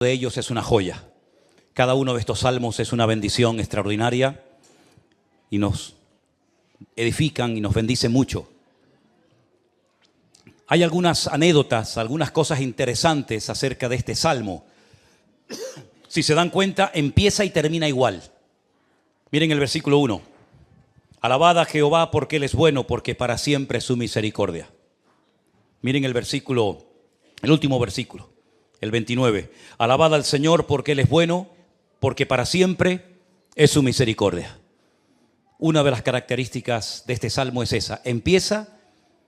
de ellos es una joya. Cada uno de estos salmos es una bendición extraordinaria y nos edifican y nos bendicen mucho. Hay algunas anécdotas, algunas cosas interesantes acerca de este salmo. Si se dan cuenta, empieza y termina igual. Miren el versículo 1. Alabad a Jehová porque Él es bueno, porque para siempre es su misericordia. Miren el último versículo, el 29. Alabad al Señor porque Él es bueno, porque para siempre es su misericordia. Una de las características de este salmo es esa. Empieza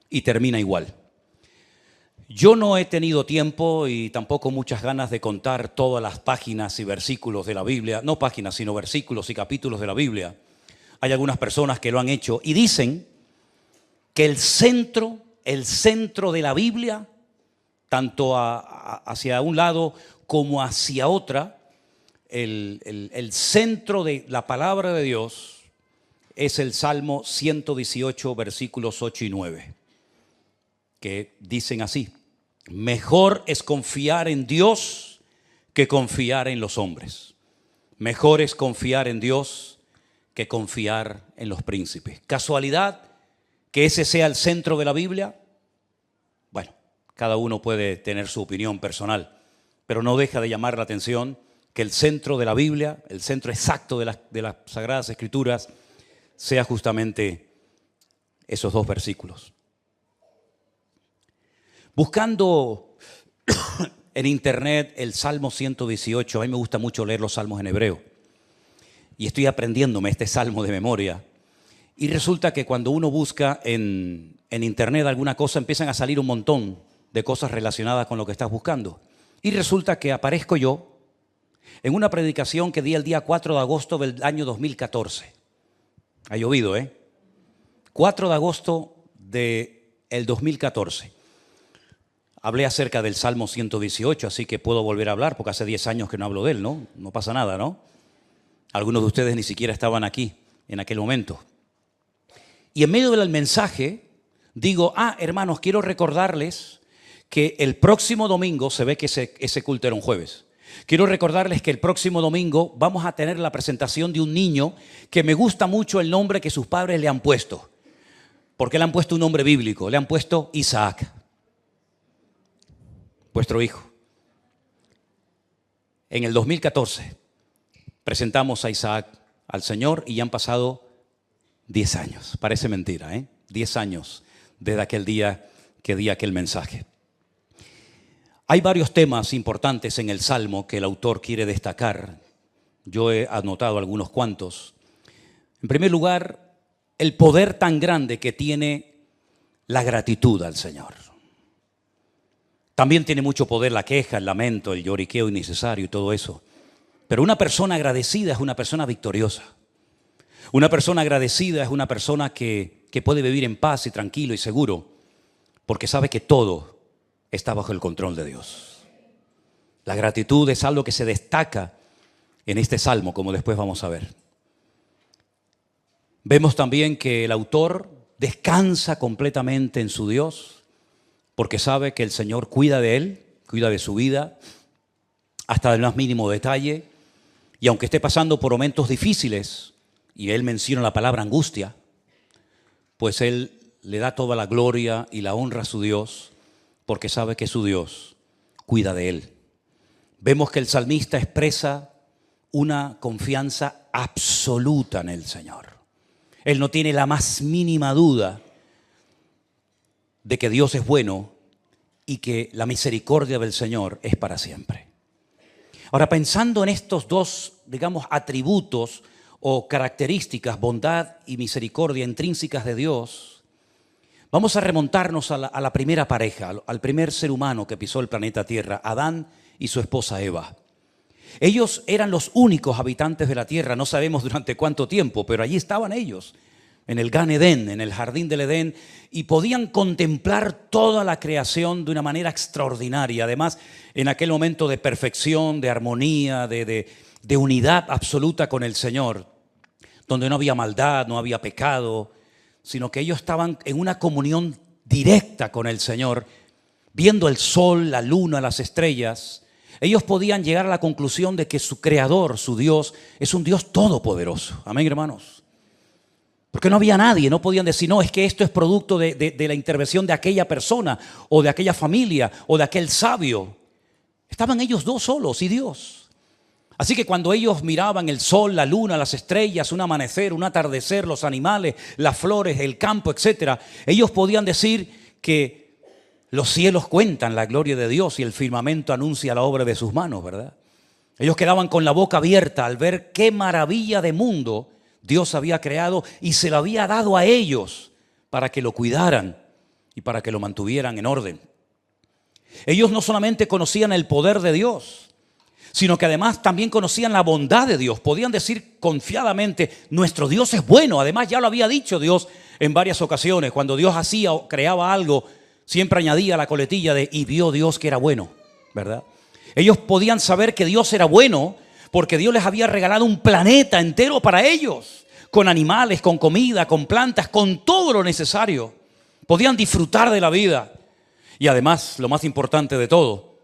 y termina igual. Yo no he tenido tiempo y tampoco muchas ganas de contar todas las páginas y versículos de la Biblia. No páginas, sino versículos y capítulos de la Biblia. Hay algunas personas que lo han hecho y dicen que el centro de la Biblia, tanto hacia un lado como hacia otra, el centro de la palabra de Dios es el Salmo 118, versículos 8 y 9, que dicen así: mejor es confiar en Dios que confiar en los hombres. Mejor es confiar en Dios que confiar en los príncipes. ¿Casualidad que ese sea el centro de la Biblia? Bueno, cada uno puede tener su opinión personal, pero no deja de llamar la atención que el centro de la Biblia, el centro exacto de las Sagradas Escrituras, sea justamente esos dos versículos. Buscando en internet el Salmo 118, a mí me gusta mucho leer los salmos en hebreo, y estoy aprendiéndome este salmo de memoria, y resulta que cuando uno busca en internet alguna cosa, empiezan a salir un montón de cosas relacionadas con lo que estás buscando, y resulta que aparezco yo en una predicación que di el día 4 de agosto del año 2014. Ha llovido, 4 de agosto del 2014. Hablé acerca del Salmo 118, así que puedo volver a hablar, porque hace 10 años que no hablo de él, ¿no? No pasa nada, ¿no? Algunos de ustedes ni siquiera estaban aquí en aquel momento. Y en medio del mensaje digo, hermanos, quiero recordarles que el próximo domingo, se ve que ese culto era un jueves, quiero recordarles que el próximo domingo vamos a tener la presentación de un niño que me gusta mucho el nombre que sus padres le han puesto, porque le han puesto un nombre bíblico, le han puesto Isaac, vuestro hijo. En el 2014 presentamos a Isaac al Señor y ya han pasado 10 años. Parece mentira, 10 años desde aquel día que di aquel mensaje. Hay varios temas importantes en el Salmo que el autor quiere destacar. Yo he anotado algunos cuantos. En primer lugar, el poder tan grande que tiene la gratitud al Señor. También tiene mucho poder la queja, el lamento, el lloriqueo innecesario y todo eso. Pero una persona agradecida es una persona victoriosa. Una persona agradecida es una persona que puede vivir en paz y tranquilo y seguro, porque sabe que todo está bajo el control de Dios. La gratitud es algo que se destaca en este salmo, como después vamos a ver. Vemos también que el autor descansa completamente en su Dios, porque sabe que el Señor cuida de él, cuida de su vida, hasta el más mínimo detalle. Y aunque esté pasando por momentos difíciles, y él menciona la palabra angustia, pues él le da toda la gloria y la honra a su Dios, porque sabe que su Dios cuida de él. Vemos que el salmista expresa una confianza absoluta en el Señor. Él no tiene la más mínima duda de que Dios es bueno y que la misericordia del Señor es para siempre. Ahora, pensando en estos dos, atributos o características, bondad y misericordia intrínsecas de Dios, vamos a remontarnos a la primera pareja, al primer ser humano que pisó el planeta Tierra, Adán y su esposa Eva. Ellos eran los únicos habitantes de la tierra, no sabemos durante cuánto tiempo, pero allí estaban ellos, en el Gan Edén, en el jardín del Edén, y podían contemplar toda la creación de una manera extraordinaria. Además, en aquel momento de perfección, de armonía, de unidad absoluta con el Señor, donde no había maldad, no había pecado, sino que ellos estaban en una comunión directa con el Señor, viendo el sol, la luna, las estrellas, Ellos podían llegar a la conclusión de que su creador, su Dios, es un Dios todopoderoso. Amén, hermanos. Porque no había nadie, no podían decir, no, es que esto es producto de la intervención de aquella persona o de aquella familia o de aquel sabio. Estaban ellos dos solos y Dios. Así que cuando ellos miraban el sol, la luna, las estrellas, un amanecer, un atardecer, los animales, las flores, el campo, etc., ellos podían decir que los cielos cuentan la gloria de Dios y el firmamento anuncia la obra de sus manos, ¿verdad? Ellos quedaban con la boca abierta al ver qué maravilla de mundo Dios había creado y se lo había dado a ellos para que lo cuidaran y para que lo mantuvieran en orden. Ellos no solamente conocían el poder de Dios, sino que además también conocían la bondad de Dios. Podían decir confiadamente, nuestro Dios es bueno. Además ya lo había dicho Dios en varias ocasiones. Cuando Dios hacía o creaba algo, siempre añadía la coletilla de y vio Dios que era bueno, ¿verdad? Ellos podían saber que Dios era bueno porque Dios les había regalado un planeta entero para ellos, con animales, con comida, con plantas, con todo lo necesario. Podían disfrutar de la vida. Y además, lo más importante de todo,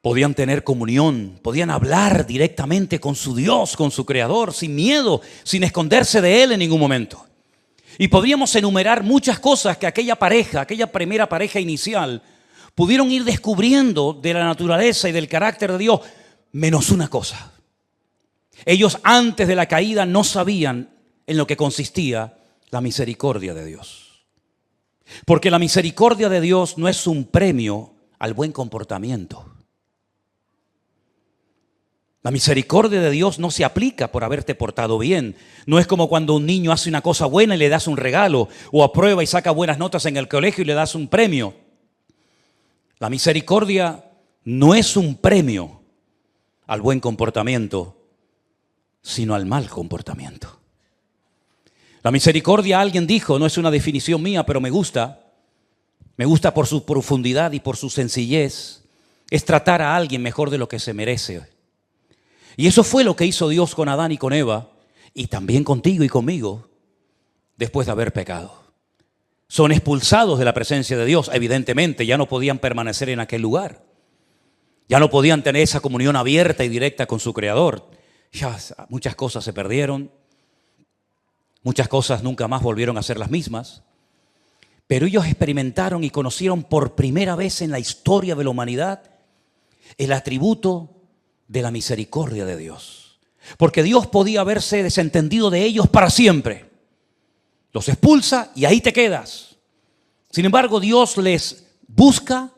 podían tener comunión, podían hablar directamente con su Dios, con su Creador, sin miedo, sin esconderse de Él en ningún momento. Y podríamos enumerar muchas cosas que aquella pareja, aquella primera pareja inicial, pudieron ir descubriendo de la naturaleza y del carácter de Dios, menos una cosa. Ellos antes de la caída no sabían en lo que consistía la misericordia de Dios. Porque la misericordia de Dios no es un premio al buen comportamiento. La misericordia de Dios no se aplica por haberte portado bien. No es como cuando un niño hace una cosa buena y le das un regalo, o aprueba y saca buenas notas en el colegio y le das un premio. La misericordia no es un premio al buen comportamiento, sino al mal comportamiento. La misericordia, alguien dijo, no es una definición mía, pero me gusta por su profundidad y por su sencillez, es tratar a alguien mejor de lo que se merece. Y eso fue lo que hizo Dios con Adán y con Eva, y también contigo y conmigo, después de haber pecado. Son expulsados de la presencia de Dios, evidentemente, ya no podían permanecer en aquel lugar. Ya no podían tener esa comunión abierta y directa con su Creador. Ya muchas cosas se perdieron, muchas cosas nunca más volvieron a ser las mismas, pero ellos experimentaron y conocieron por primera vez en la historia de la humanidad el atributo de la misericordia de Dios. Porque Dios podía haberse desentendido de ellos para siempre. Los expulsa y ahí te quedas. Sin embargo, Dios les busca,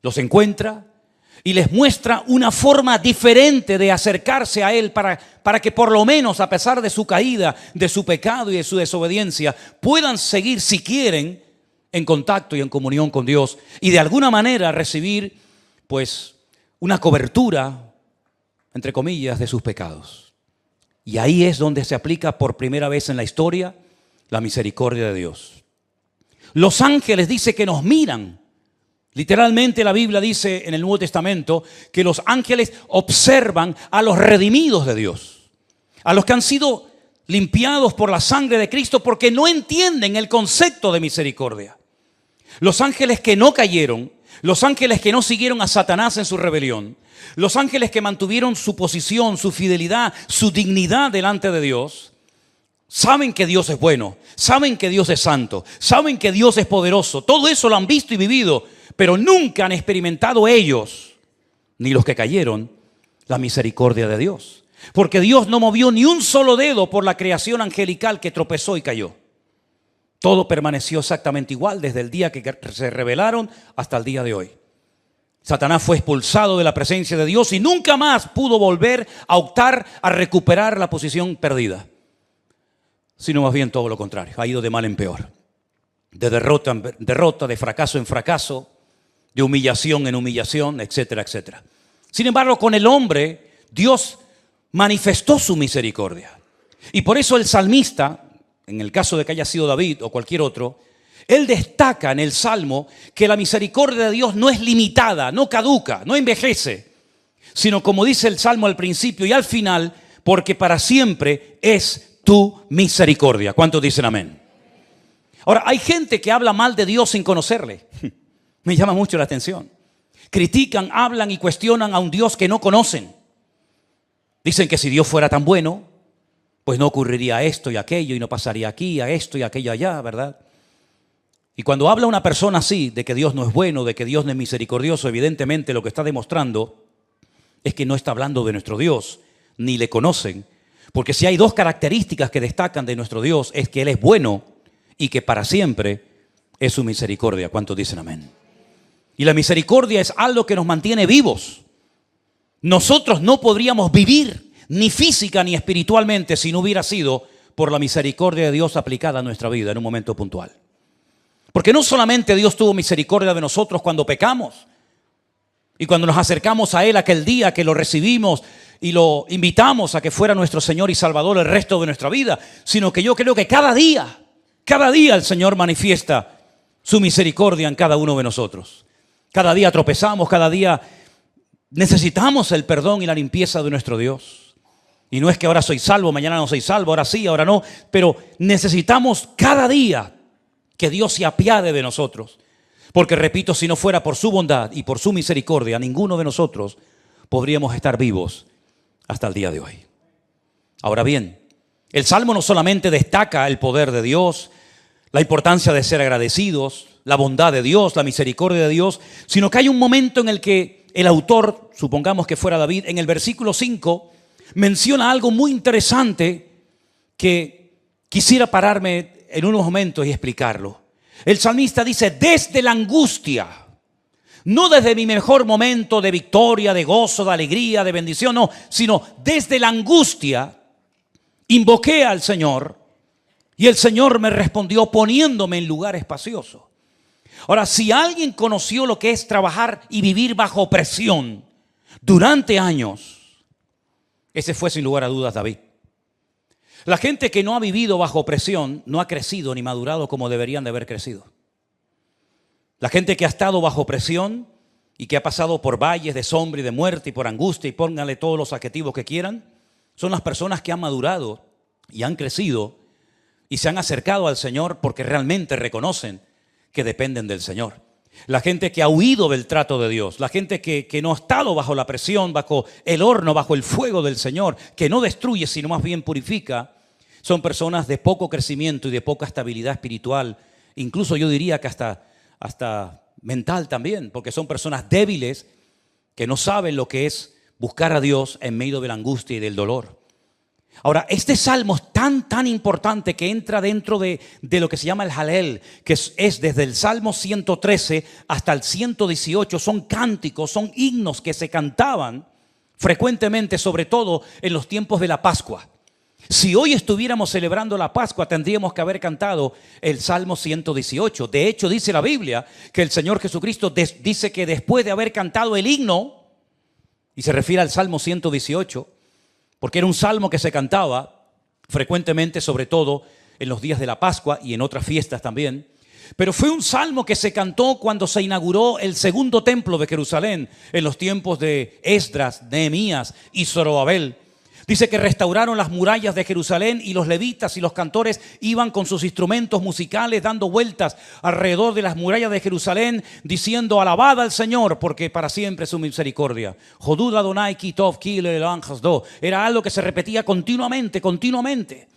los encuentra y les muestra una forma diferente de acercarse a Él para que por lo menos, a pesar de su caída, de su pecado y de su desobediencia, puedan seguir, si quieren, en contacto y en comunión con Dios y de alguna manera recibir, pues, una cobertura, entre comillas, de sus pecados. Y ahí es donde se aplica por primera vez en la historia la misericordia de Dios. Los ángeles dice que nos miran. Literalmente la Biblia dice en el Nuevo Testamento que los ángeles observan a los redimidos de Dios, a los que han sido limpiados por la sangre de Cristo porque no entienden el concepto de misericordia. Los ángeles que no cayeron, los ángeles que no siguieron a Satanás en su rebelión, los ángeles que mantuvieron su posición, su fidelidad, su dignidad delante de Dios, saben que Dios es bueno, saben que Dios es santo, saben que Dios es poderoso. Todo eso lo han visto y vivido, pero nunca han experimentado ellos, ni los que cayeron, la misericordia de Dios. Porque Dios no movió ni un solo dedo por la creación angelical que tropezó y cayó. Todo permaneció exactamente igual desde el día que se rebelaron hasta el día de hoy. Satanás fue expulsado de la presencia de Dios y nunca más pudo volver a optar a recuperar la posición perdida. Sino más bien todo lo contrario, ha ido de mal en peor. De derrota en derrota, de fracaso en fracaso, de humillación en humillación, etcétera, etcétera. Sin embargo, con el hombre, Dios manifestó su misericordia. Y por eso el salmista, en el caso de que haya sido David o cualquier otro, él destaca en el Salmo que la misericordia de Dios no es limitada, no caduca, no envejece, sino como dice el Salmo al principio y al final, porque para siempre es tu misericordia. ¿Cuántos dicen amén? Ahora, hay gente que habla mal de Dios sin conocerle. Me llama mucho la atención. Critican, hablan y cuestionan a un Dios que no conocen. Dicen que si Dios fuera tan bueno, pues no ocurriría esto y aquello y no pasaría aquí, a esto y aquello allá, ¿verdad? Y cuando habla una persona así, de que Dios no es bueno, de que Dios no es misericordioso, evidentemente lo que está demostrando es que no está hablando de nuestro Dios, ni le conocen. Porque si hay dos características que destacan de nuestro Dios, es que Él es bueno y que para siempre es su misericordia. ¿Cuántos dicen amén? Y la misericordia es algo que nos mantiene vivos. Nosotros no podríamos vivir ni física ni espiritualmente si no hubiera sido por la misericordia de Dios aplicada a nuestra vida en un momento puntual. Porque no solamente Dios tuvo misericordia de nosotros cuando pecamos y cuando nos acercamos a Él aquel día que lo recibimos y lo invitamos a que fuera nuestro Señor y Salvador el resto de nuestra vida, sino que yo creo que cada día el Señor manifiesta su misericordia en cada uno de nosotros. Cada día tropezamos, cada día necesitamos el perdón y la limpieza de nuestro Dios. Y no es que ahora soy salvo, mañana no soy salvo, ahora sí, ahora no, pero necesitamos cada día que Dios se apiade de nosotros. Porque repito, si no fuera por su bondad y por su misericordia, ninguno de nosotros podríamos estar vivos hasta el día de hoy. Ahora bien, el Salmo no solamente destaca el poder de Dios, la importancia de ser agradecidos, la bondad de Dios, la misericordia de Dios, sino que hay un momento en el que el autor, supongamos que fuera David, en el versículo 5, menciona algo muy interesante que quisiera pararme en unos momentos y explicarlo. El salmista dice, desde la angustia, no desde mi mejor momento de victoria, de gozo, de alegría, de bendición, no, sino desde la angustia, invoqué al Señor y el Señor me respondió poniéndome en lugar espacioso. Ahora, si alguien conoció lo que es trabajar y vivir bajo presión durante años, ese fue sin lugar a dudas David. La gente que no ha vivido bajo presión no ha crecido ni madurado como deberían de haber crecido. La gente que ha estado bajo presión y que ha pasado por valles de sombra y de muerte y por angustia y pónganle todos los adjetivos que quieran, son las personas que han madurado y han crecido y se han acercado al Señor porque realmente reconocen que dependen del Señor. La gente que ha huido del trato de Dios, la gente que no ha estado bajo la presión, bajo el horno, bajo el fuego del Señor, que no destruye sino más bien purifica, son personas de poco crecimiento y de poca estabilidad espiritual, incluso yo diría que hasta mental también, porque son personas débiles que no saben lo que es buscar a Dios en medio de la angustia y del dolor. Ahora, este salmo es tan importante que entra dentro de lo que se llama el Jalel, que es desde el Salmo 113 hasta el 118, son cánticos, son himnos que se cantaban frecuentemente, sobre todo en los tiempos de la Pascua. Si hoy estuviéramos celebrando la Pascua, tendríamos que haber cantado el Salmo 118. De hecho, dice la Biblia que el Señor Jesucristo dice que después de haber cantado el himno, y se refiere al Salmo 118, porque era un salmo que se cantaba frecuentemente, sobre todo en los días de la Pascua y en otras fiestas también. Pero fue un salmo que se cantó cuando se inauguró el segundo templo de Jerusalén, en los tiempos de Esdras, Nehemías y Zorobabel. Dice que restauraron las murallas de Jerusalén y los levitas y los cantores iban con sus instrumentos musicales dando vueltas alrededor de las murallas de Jerusalén diciendo alabad al Señor porque para siempre es su misericordia. Jodud Adonai Kitov Kile Eloam Hasdo. Era algo que se repetía continuamente,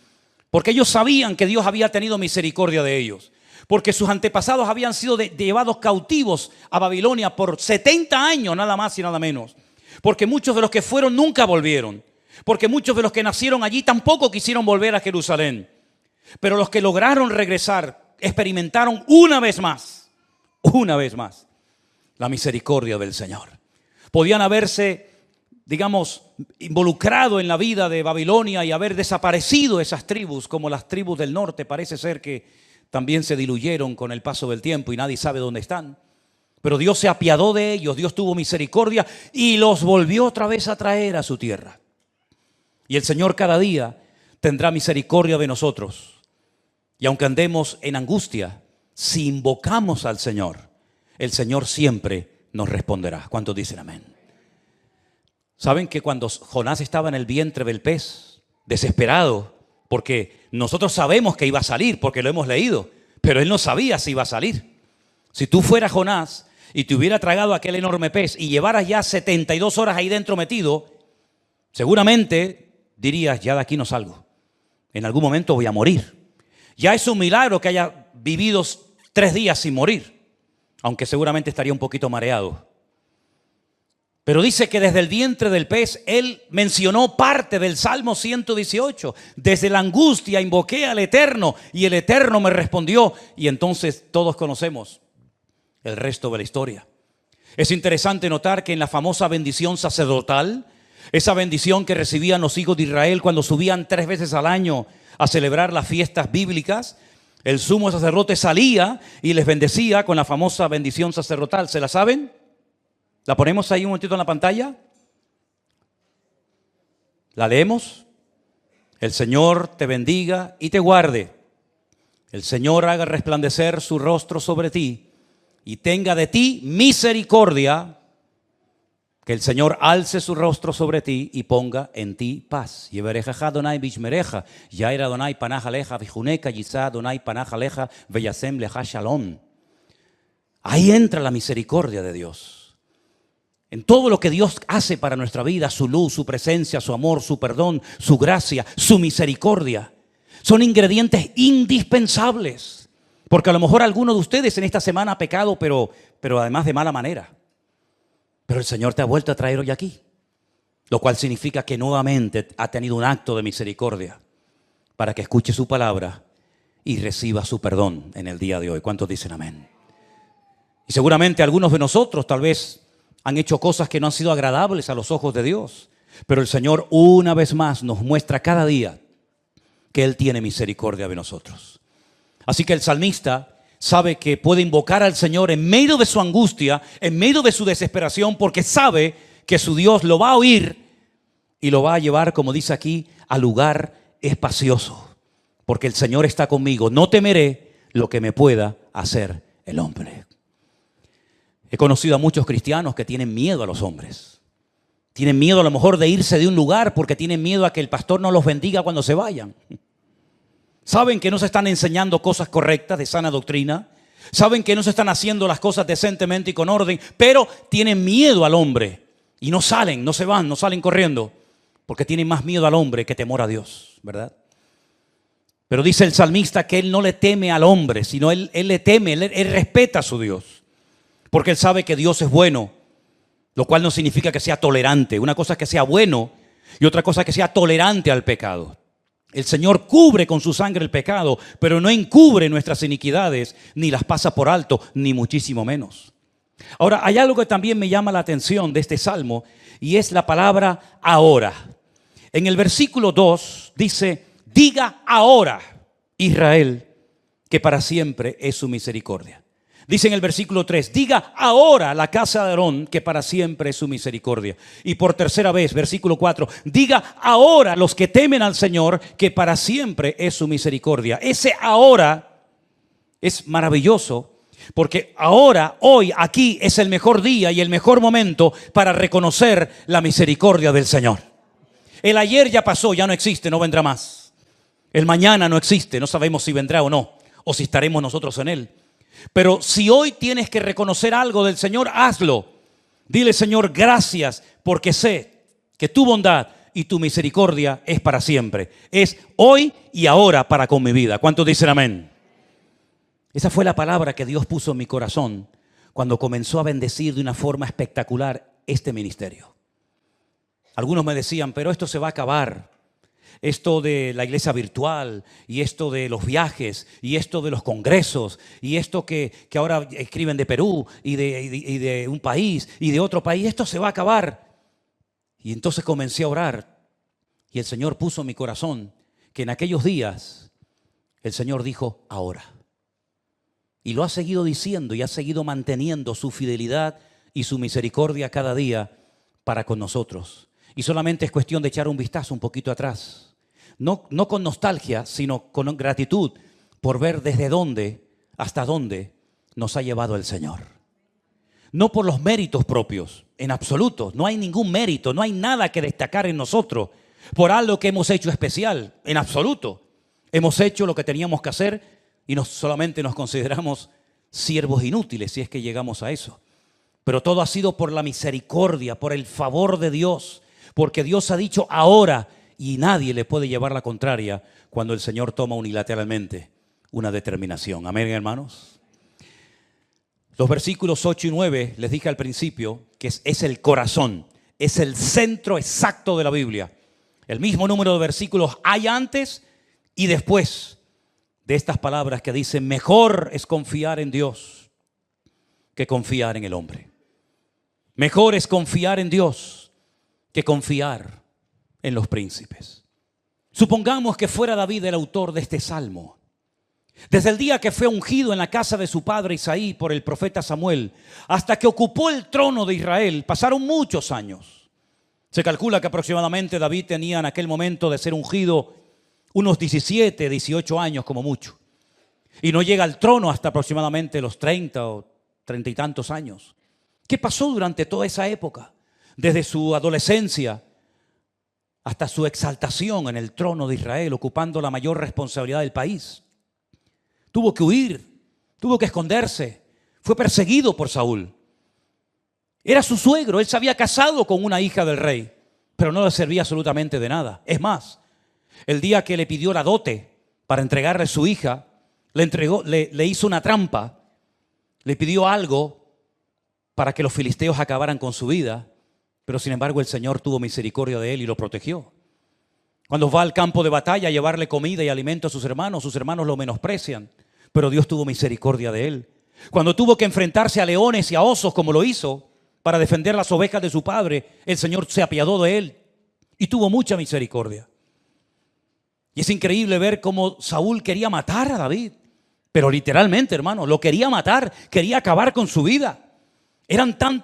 porque ellos sabían que Dios había tenido misericordia de ellos. Porque sus antepasados habían sido llevados cautivos a Babilonia por 70 años, nada más y nada menos. Porque muchos de los que fueron nunca volvieron. Porque muchos de los que nacieron allí tampoco quisieron volver a Jerusalén. Pero los que lograron regresar experimentaron una vez más, la misericordia del Señor. Podían haberse, involucrado en la vida de Babilonia y haber desaparecido esas tribus, como las tribus del norte. Parece ser que también se diluyeron con el paso del tiempo y nadie sabe dónde están. Pero Dios se apiadó de ellos, Dios tuvo misericordia y los volvió otra vez a traer a su tierra. Y el Señor cada día tendrá misericordia de nosotros. Y aunque andemos en angustia, si invocamos al Señor, el Señor siempre nos responderá. ¿Cuántos dicen amén? ¿Saben que cuando Jonás estaba en el vientre del pez, desesperado, porque nosotros sabemos que iba a salir, porque lo hemos leído, pero él no sabía si iba a salir? Si tú fueras Jonás y te hubiera tragado aquel enorme pez y llevaras ya 72 horas ahí dentro metido, seguramente dirías, ya de aquí no salgo. En algún momento voy a morir. Ya es un milagro que haya vivido 3 días sin morir, aunque seguramente estaría un poquito mareado. Pero dice que desde el vientre del pez, él mencionó parte del Salmo 118. Desde la angustia invoqué al Eterno y el Eterno me respondió. Y entonces todos conocemos el resto de la historia. Es interesante notar que en la famosa bendición sacerdotal, esa bendición que recibían los hijos de Israel cuando subían 3 veces al año a celebrar las fiestas bíblicas, el sumo sacerdote salía y les bendecía con la famosa bendición sacerdotal. ¿Se la saben? ¿La ponemos ahí un momentito en la pantalla? ¿La leemos? El Señor te bendiga y te guarde. El Señor haga resplandecer su rostro sobre ti y tenga de ti misericordia. Que el Señor alce su rostro sobre ti y ponga en ti paz. Yevereja Adonai bishmereja, yair Adonai panaj aleja, vijuneka yisa Adonai panaj aleja, veyasem leja shalom. Ahí entra la misericordia de Dios. En todo lo que Dios hace para nuestra vida, su luz, su presencia, su amor, su perdón, su gracia, su misericordia, son ingredientes indispensables. Porque a lo mejor alguno de ustedes en esta semana ha pecado, pero además de mala manera. Pero el Señor te ha vuelto a traer hoy aquí, lo cual significa que nuevamente ha tenido un acto de misericordia para que escuche su palabra y reciba su perdón en el día de hoy. ¿Cuántos dicen amén? Y seguramente algunos de nosotros tal vez han hecho cosas que no han sido agradables a los ojos de Dios, pero el Señor una vez más nos muestra cada día que Él tiene misericordia de nosotros. Así que el salmista sabe que puede invocar al Señor en medio de su angustia, en medio de su desesperación, porque sabe que su Dios lo va a oír y lo va a llevar, como dice aquí, al lugar espacioso. Porque el Señor está conmigo, no temeré lo que me pueda hacer el hombre. He conocido a muchos cristianos que tienen miedo a los hombres. Tienen miedo a lo mejor de irse de un lugar porque tienen miedo a que el pastor no los bendiga cuando se vayan. Saben que no se están enseñando cosas correctas de sana doctrina. Saben que no se están haciendo las cosas decentemente y con orden, pero tienen miedo al hombre. Y no salen, no se van, no salen corriendo, porque tienen más miedo al hombre que temor a Dios, ¿verdad? Pero dice el salmista que él no le teme al hombre, sino él le teme, él respeta a su Dios. Porque él sabe que Dios es bueno, lo cual no significa que sea tolerante. Una cosa es que sea bueno y otra cosa es que sea tolerante al pecado. El Señor cubre con su sangre el pecado, pero no encubre nuestras iniquidades, ni las pasa por alto, ni muchísimo menos. Ahora, hay algo que también me llama la atención de este salmo, y es la palabra ahora. En el versículo 2 dice, diga ahora, Israel, que para siempre es su misericordia. Dice en el versículo 3, diga ahora la casa de Aarón que para siempre es su misericordia. Y por tercera vez, versículo 4, diga ahora los que temen al Señor que para siempre es su misericordia. Ese ahora es maravilloso porque ahora, hoy, aquí es el mejor día y el mejor momento para reconocer la misericordia del Señor. El ayer ya pasó, ya no existe, no vendrá más. El mañana no existe, no sabemos si vendrá o no, o si estaremos nosotros en él. Pero si hoy tienes que reconocer algo del Señor, hazlo. Dile, Señor, gracias, porque sé que tu bondad y tu misericordia es para siempre. Es hoy y ahora para con mi vida. ¿Cuántos dicen amén? Esa fue la palabra que Dios puso en mi corazón cuando comenzó a bendecir de una forma espectacular este ministerio. Algunos me decían, pero esto se va a acabar. Esto de la iglesia virtual y esto de los viajes y esto de los congresos y esto que ahora escriben de Perú y de un país y de otro país, esto se va a acabar. Y entonces comencé a orar y el Señor puso en mi corazón que en aquellos días el Señor dijo ahora. Y lo ha seguido diciendo y ha seguido manteniendo su fidelidad y su misericordia cada día para con nosotros. Y solamente es cuestión de echar un vistazo un poquito atrás. No con nostalgia, sino con gratitud por ver desde dónde hasta dónde nos ha llevado el Señor. No por los méritos propios, en absoluto. No hay ningún mérito, no hay nada que destacar en nosotros por algo que hemos hecho especial, en absoluto. Hemos hecho lo que teníamos que hacer y solamente nos consideramos siervos inútiles, si es que llegamos a eso. Pero todo ha sido por la misericordia, por el favor de Dios, porque Dios ha dicho ahora, y nadie le puede llevar la contraria cuando el Señor toma unilateralmente una determinación. Amén, hermanos. Los versículos 8 y 9, les dije al principio, que es el corazón, es el centro exacto de la Biblia. El mismo número de versículos hay antes y después de estas palabras que dicen: mejor es confiar en Dios que confiar en el hombre. Mejor es confiar en Dios que confiar en los príncipes. Supongamos que fuera David el autor de este salmo. Desde el día que fue ungido en la casa de su padre Isaí por el profeta Samuel hasta que ocupó el trono de Israel, pasaron muchos años. Se calcula que aproximadamente David tenía en aquel momento de ser ungido unos 17, 18 años como mucho. Y no llega al trono hasta aproximadamente los 30 o 30 y tantos años. ¿Qué pasó durante toda esa época? Desde su adolescencia hasta su exaltación en el trono de Israel, ocupando la mayor responsabilidad del país. Tuvo que huir, tuvo que esconderse, fue perseguido por Saúl. Era su suegro, él se había casado con una hija del rey, pero no le servía absolutamente de nada. Es más, el día que le pidió la dote para entregarle su hija, le hizo una trampa, le pidió algo para que los filisteos acabaran con su vida, pero sin embargo el Señor tuvo misericordia de él y lo protegió. Cuando va al campo de batalla a llevarle comida y alimento a sus hermanos lo menosprecian, pero Dios tuvo misericordia de él. Cuando tuvo que enfrentarse a leones y a osos como lo hizo para defender las ovejas de su padre, el Señor se apiadó de él y tuvo mucha misericordia. Y es increíble ver cómo Saúl quería matar a David, pero literalmente, hermano, lo quería matar, quería acabar con su vida. Eran tan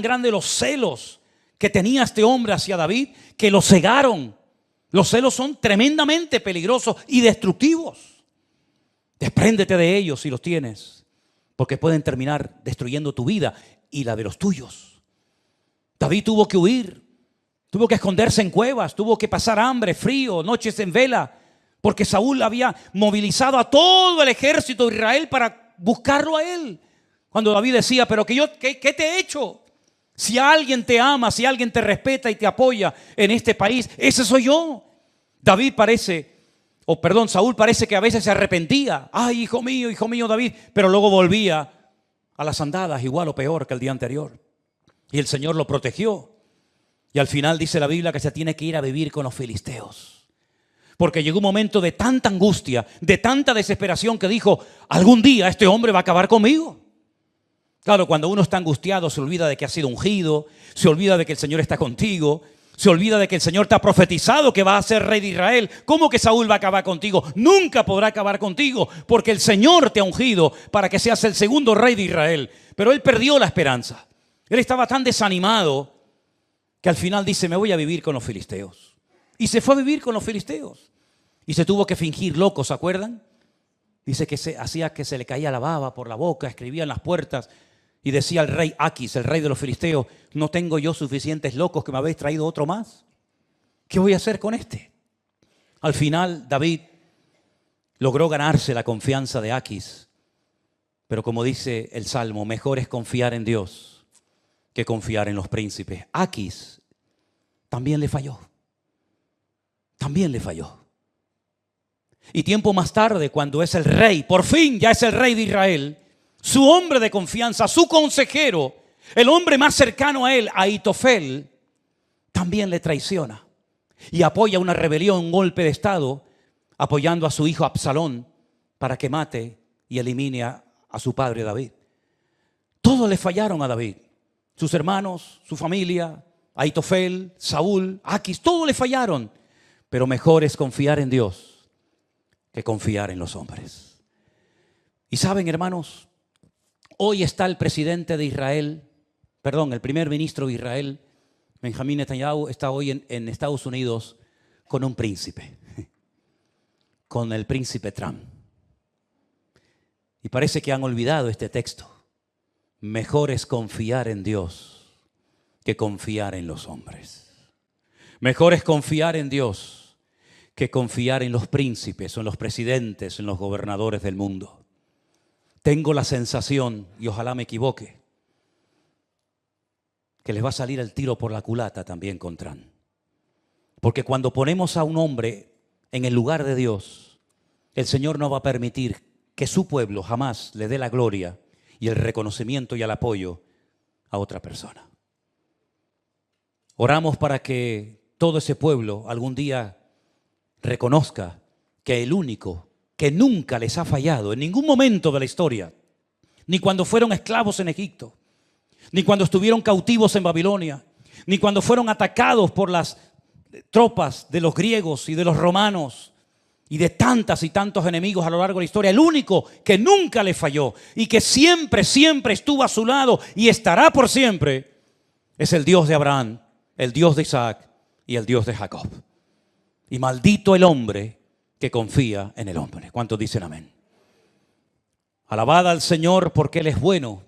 grandes los celos que tenía este hombre hacia David que lo cegaron. Los celos son tremendamente peligrosos y destructivos. Despréndete de ellos si los tienes, porque pueden terminar destruyendo tu vida y la de los tuyos. David tuvo que huir, tuvo que esconderse en cuevas, tuvo que pasar hambre, frío, noches en vela, porque Saúl había movilizado a todo el ejército de Israel para buscarlo a él. Cuando David decía: pero ¿qué te he hecho? Si alguien te ama, si alguien te respeta y te apoya en este país, ese soy yo. Saúl parece que a veces se arrepentía. Ay, hijo mío, David. Pero luego volvía a las andadas, igual o peor que el día anterior. Y el Señor lo protegió. Y al final dice la Biblia que se tiene que ir a vivir con los filisteos. Porque llegó un momento de tanta angustia, de tanta desesperación, que dijo: algún día este hombre va a acabar conmigo. Claro, cuando uno está angustiado se olvida de que ha sido ungido, se olvida de que el Señor está contigo, se olvida de que el Señor te ha profetizado que va a ser rey de Israel. ¿Cómo que Saúl va a acabar contigo? Nunca podrá acabar contigo, porque el Señor te ha ungido para que seas el segundo rey de Israel. Pero él perdió la esperanza. Él estaba tan desanimado que al final dice: me voy a vivir con los filisteos. Y se fue a vivir con los filisteos. Y se tuvo que fingir loco, ¿se acuerdan? Dice que hacía que se le caía la baba por la boca, escribía en las puertas. Y decía al rey Aquis, el rey de los filisteos: ¿no tengo yo suficientes locos que me habéis traído otro más? ¿Qué voy a hacer con este? Al final David logró ganarse la confianza de Aquis. Pero como dice el Salmo, mejor es confiar en Dios que confiar en los príncipes. Aquis también le falló. También le falló. Y tiempo más tarde, cuando es el rey, por fin ya es el rey de Israel, su hombre de confianza, su consejero, el hombre más cercano a él, Ahitofel, también le traiciona y apoya una rebelión, un golpe de estado, apoyando a su hijo Absalón para que mate y elimine a su padre David. Todos le fallaron a David, sus hermanos, su familia, Ahitofel, Saúl, Aquis, todos le fallaron. Pero mejor es confiar en Dios que confiar en los hombres. Y saben, hermanos, hoy está el presidente de Israel, el primer ministro de Israel, Benjamín Netanyahu, está hoy en Estados Unidos con un príncipe, con el príncipe Trump. Y parece que han olvidado este texto. Mejor es confiar en Dios que confiar en los hombres. Mejor es confiar en Dios que confiar en los príncipes, o en los presidentes, en los gobernadores del mundo. Tengo la sensación, y ojalá me equivoque, que les va a salir el tiro por la culata también contran. Porque cuando ponemos a un hombre en el lugar de Dios, el Señor no va a permitir que su pueblo jamás le dé la gloria y el reconocimiento y el apoyo a otra persona. Oramos para que todo ese pueblo algún día reconozca que el único que nunca les ha fallado en ningún momento de la historia, ni cuando fueron esclavos en Egipto, ni cuando estuvieron cautivos en Babilonia, ni cuando fueron atacados por las tropas de los griegos y de los romanos y de tantas y tantos enemigos a lo largo de la historia, el único que nunca le falló y que siempre, siempre estuvo a su lado y estará por siempre, es el Dios de Abraham, el Dios de Isaac y el Dios de Jacob. Y maldito el hombre que confía en el hombre. ¿Cuántos dicen amén? Alabad al Señor porque Él es bueno,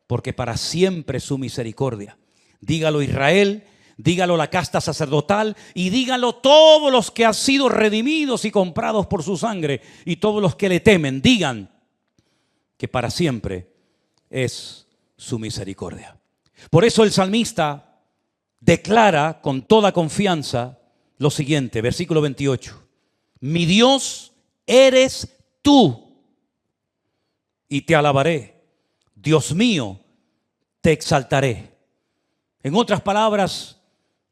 porque para siempre es su misericordia. Dígalo Israel, dígalo la casta sacerdotal y dígalo todos los que han sido redimidos y comprados por su sangre y todos los que le temen. Digan que para siempre es su misericordia. Por eso el salmista declara con toda confianza lo siguiente, versículo 28. Mi Dios eres tú y te alabaré. Dios mío, te exaltaré. En otras palabras,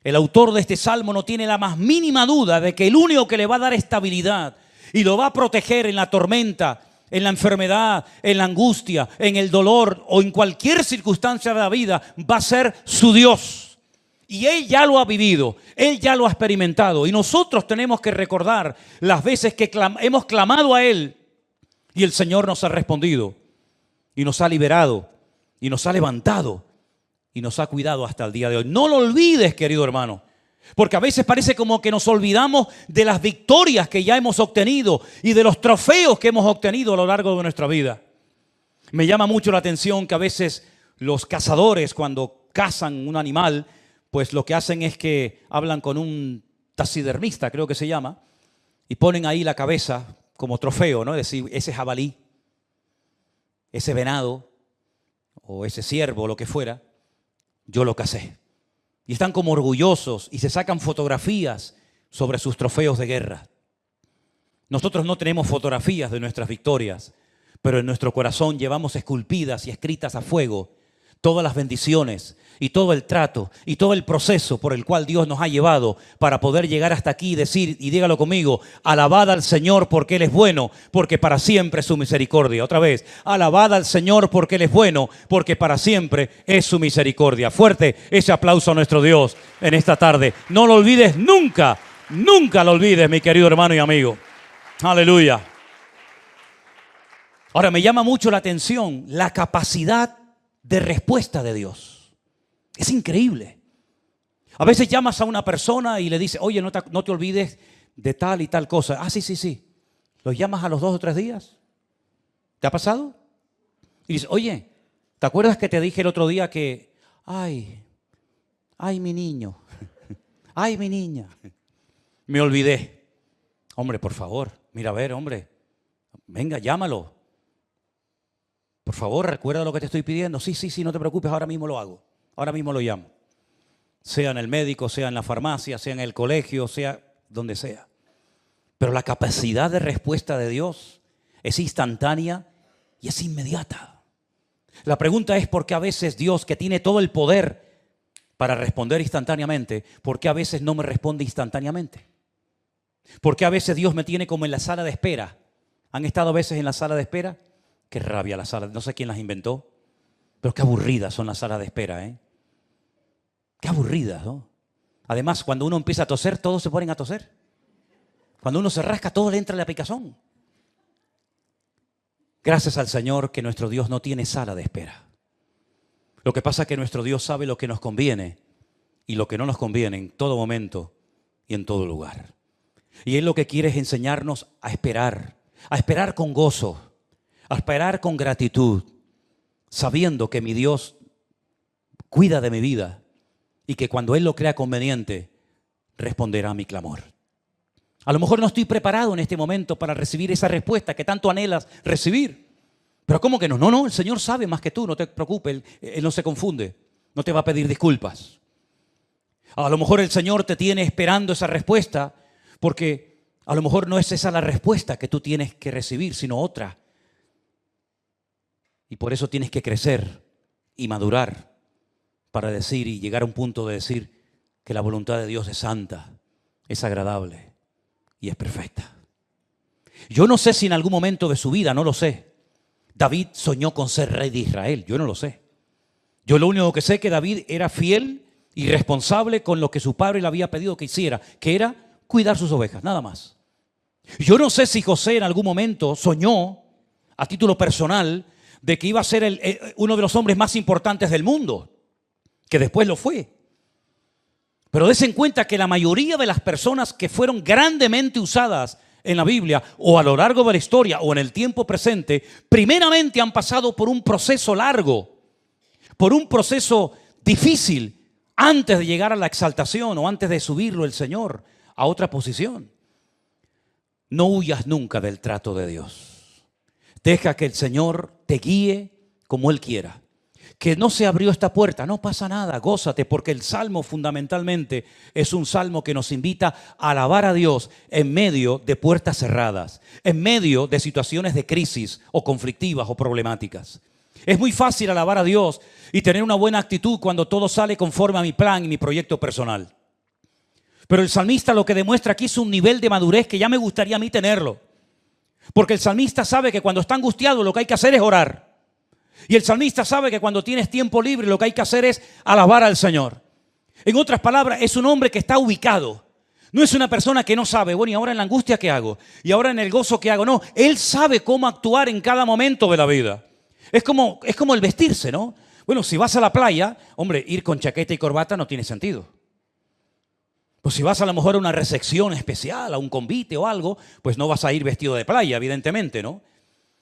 el autor de este salmo no tiene la más mínima duda de que el único que le va a dar estabilidad y lo va a proteger en la tormenta, en la enfermedad, en la angustia, en el dolor o en cualquier circunstancia de la vida va a ser su Dios. Y Él ya lo ha vivido, Él ya lo ha experimentado. Y nosotros tenemos que recordar las veces que hemos clamado a Él y el Señor nos ha respondido y nos ha liberado y nos ha levantado y nos ha cuidado hasta el día de hoy. No lo olvides, querido hermano, porque a veces parece como que nos olvidamos de las victorias que ya hemos obtenido y de los trofeos que hemos obtenido a lo largo de nuestra vida. Me llama mucho la atención que a veces los cazadores, cuando cazan un animal, pues lo que hacen es que hablan con un taxidermista, creo que se llama, y ponen ahí la cabeza como trofeo, ¿no? Es decir, ese jabalí, ese venado o ese ciervo, lo que fuera, yo lo cacé. Y están como orgullosos y se sacan fotografías sobre sus trofeos de guerra. Nosotros no tenemos fotografías de nuestras victorias, pero en nuestro corazón llevamos esculpidas y escritas a fuego todas las bendiciones y todo el trato y todo el proceso por el cual Dios nos ha llevado para poder llegar hasta aquí y decir, y dígalo conmigo, alabad al Señor porque Él es bueno, porque para siempre es su misericordia. Otra vez, alabad al Señor porque Él es bueno, porque para siempre es su misericordia. Fuerte ese aplauso a nuestro Dios en esta tarde. No lo olvides nunca, nunca lo olvides, mi querido hermano y amigo. Aleluya. Ahora me llama mucho la atención la capacidad de respuesta de Dios. Es increíble. A veces llamas a una persona y le dices, oye, no te olvides de tal y tal cosa. Ah, sí. Los llamas a los 2 o 3 días. ¿Te ha pasado? Y dices, oye, ¿te acuerdas que te dije el otro día que, ay, mi niño, ay, mi niña, me olvidé? Hombre, por favor, mira a ver, hombre, venga, llámalo. Por favor, recuerda lo que te estoy pidiendo. Sí, no te preocupes, ahora mismo lo hago. Ahora mismo lo llamo. Sea en el médico, sea en la farmacia, sea en el colegio, sea donde sea. Pero la capacidad de respuesta de Dios es instantánea y es inmediata. La pregunta es por qué a veces Dios, que tiene todo el poder para responder instantáneamente, ¿por qué a veces no me responde instantáneamente? ¿Por qué a veces Dios me tiene como en la sala de espera? ¿Han estado a veces en la sala de espera? Qué rabia la sala, no sé quién las inventó, pero qué aburridas son las salas de espera, ¿eh? Qué aburridas, ¿no? Además, cuando uno empieza a toser, todos se ponen a toser. Cuando uno se rasca, todo le entra la picazón. Gracias al Señor que nuestro Dios no tiene sala de espera. Lo que pasa es que nuestro Dios sabe lo que nos conviene y lo que no nos conviene en todo momento y en todo lugar. Y Él lo que quiere es enseñarnos a esperar con gozo, a esperar con gratitud, sabiendo que mi Dios cuida de mi vida y que cuando Él lo crea conveniente, responderá a mi clamor. A lo mejor no estoy preparado en este momento para recibir esa respuesta que tanto anhelas recibir. Pero ¿cómo que no? No, el Señor sabe más que tú, no te preocupes, Él no se confunde. No te va a pedir disculpas. A lo mejor el Señor te tiene esperando esa respuesta porque a lo mejor no es esa la respuesta que tú tienes que recibir, sino otra. Y por eso tienes que crecer y madurar para decir y llegar a un punto de decir que la voluntad de Dios es santa, es agradable y es perfecta. Yo no sé si en algún momento de su vida, no lo sé, David soñó con ser rey de Israel. Yo no lo sé. Yo lo único que sé es que David era fiel y responsable con lo que su padre le había pedido que hiciera, que era cuidar sus ovejas, nada más. Yo no sé si José en algún momento soñó, a título personal, de que iba a ser uno de los hombres más importantes del mundo, que después lo fue. Pero des en cuenta que la mayoría de las personas que fueron grandemente usadas en la Biblia o a lo largo de la historia o en el tiempo presente, primeramente han pasado por un proceso largo, por un proceso difícil, antes de llegar a la exaltación o antes de subirlo el Señor a otra posición. No huyas nunca del trato de Dios. Deja que el Señor te guíe como Él quiera. Que no se abrió esta puerta, no pasa nada, gózate, porque el Salmo fundamentalmente es un salmo que nos invita a alabar a Dios en medio de puertas cerradas, en medio de situaciones de crisis o conflictivas o problemáticas. Es muy fácil alabar a Dios y tener una buena actitud cuando todo sale conforme a mi plan y mi proyecto personal. Pero el salmista lo que demuestra aquí es un nivel de madurez que ya me gustaría a mí tenerlo. Porque el salmista sabe que cuando está angustiado lo que hay que hacer es orar. Y el salmista sabe que cuando tienes tiempo libre lo que hay que hacer es alabar al Señor. En otras palabras, es un hombre que está ubicado. No es una persona que no sabe, bueno, ¿y ahora en la angustia qué hago? ¿Y ahora en el gozo qué hago? No, él sabe cómo actuar en cada momento de la vida. Es como el vestirse, ¿no? Bueno, si vas a la playa, hombre, ir con chaqueta y corbata no tiene sentido. Pues si vas a lo mejor a una recepción especial, a un convite o algo, pues no vas a ir vestido de playa, evidentemente, ¿no?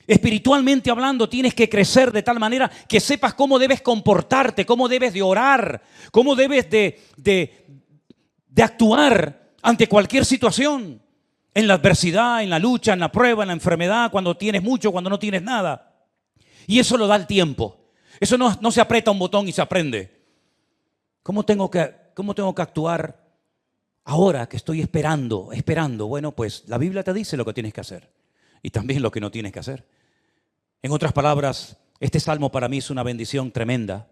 Espiritualmente hablando, tienes que crecer de tal manera que sepas cómo debes comportarte, cómo debes de orar, cómo debes de actuar ante cualquier situación. En la adversidad, en la lucha, en la prueba, en la enfermedad, cuando tienes mucho, cuando no tienes nada. Y eso lo da el tiempo. Eso no se aprieta un botón y se aprende. ¿Cómo tengo que actuar ahora que estoy esperando? Bueno, pues la Biblia te dice lo que tienes que hacer y también lo que no tienes que hacer. En otras palabras, este salmo para mí es una bendición tremenda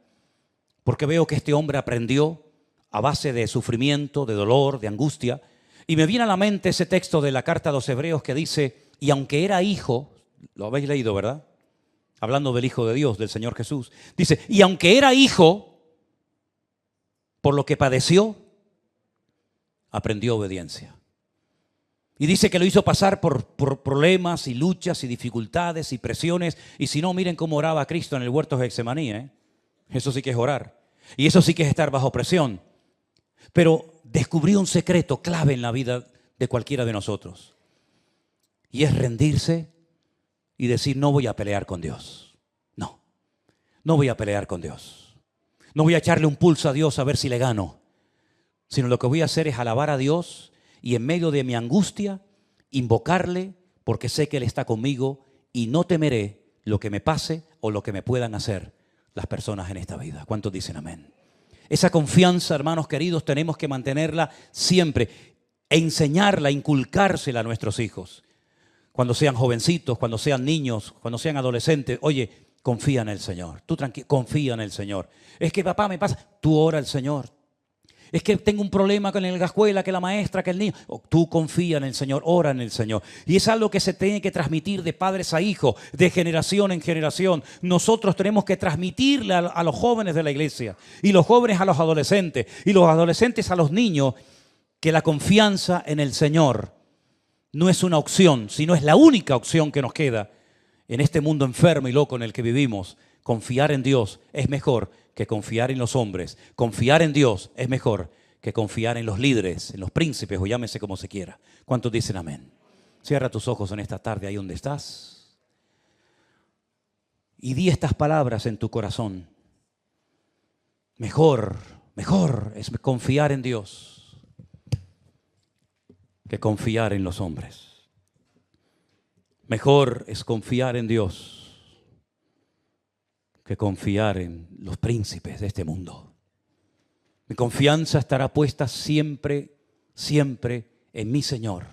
porque veo que este hombre aprendió a base de sufrimiento, de dolor, de angustia. Y me viene a la mente ese texto de la carta a los Hebreos que dice, y aunque era hijo, lo habéis leído, ¿verdad? Hablando del Hijo de Dios, del Señor Jesús. Dice, y aunque era hijo, por lo que padeció, aprendió obediencia. Y dice que lo hizo pasar por problemas y luchas y dificultades y presiones. Y si no, miren cómo oraba Cristo en el huerto de Getsemaní, ¿eh? Eso sí que es orar. Y eso sí que es estar bajo presión. Pero descubrió un secreto clave en la vida de cualquiera de nosotros. Y es rendirse y decir, no voy a pelear con Dios. No voy a pelear con Dios. No voy a echarle un pulso a Dios a ver si le gano. Sino lo que voy a hacer es alabar a Dios y en medio de mi angustia, invocarle porque sé que Él está conmigo y no temeré lo que me pase o lo que me puedan hacer las personas en esta vida. ¿Cuántos dicen amén? Esa confianza, hermanos queridos, tenemos que mantenerla siempre e enseñarla, inculcársela a nuestros hijos. Cuando sean jovencitos, cuando sean niños, cuando sean adolescentes, oye, confía en el Señor. Tú tranquilo, confía en el Señor. Es que papá me pasa, tú ora al Señor. Es que tengo un problema con la escuela, que la maestra, que el niño. Tú confía en el Señor, ora en el Señor. Y es algo que se tiene que transmitir de padres a hijos, de generación en generación. Nosotros tenemos que transmitirle a los jóvenes de la iglesia, y los jóvenes a los adolescentes, y los adolescentes a los niños, que la confianza en el Señor no es una opción, sino es la única opción que nos queda en este mundo enfermo y loco en el que vivimos. Confiar en Dios es mejor que confiar en los hombres. Confiar en Dios es mejor que confiar en los líderes, en los príncipes o llámese como se quiera. ¿Cuántos dicen amén? Cierra tus ojos en esta tarde ahí donde estás y di estas palabras en tu corazón. Mejor es confiar en Dios que confiar en los hombres. Mejor es confiar en Dios que confiar en los príncipes de este mundo. Mi confianza estará puesta siempre, siempre en mi Señor.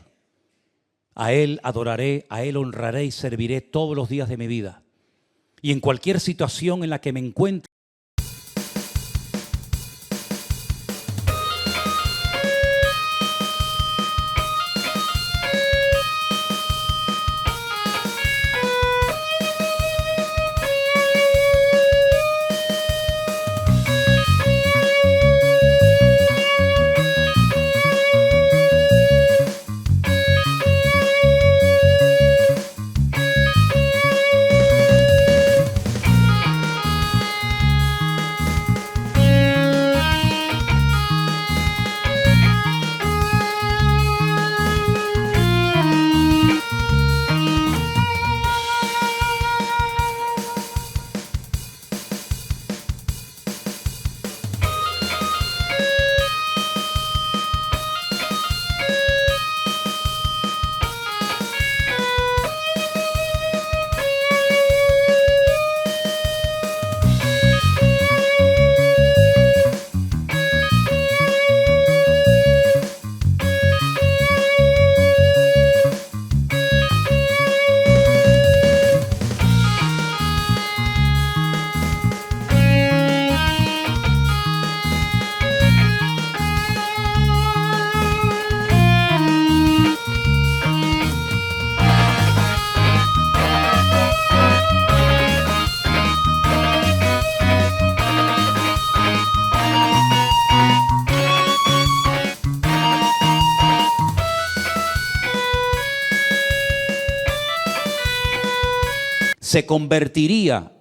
A Él adoraré, a Él honraré y serviré todos los días de mi vida. Y en cualquier situación en la que me encuentre, se convertiría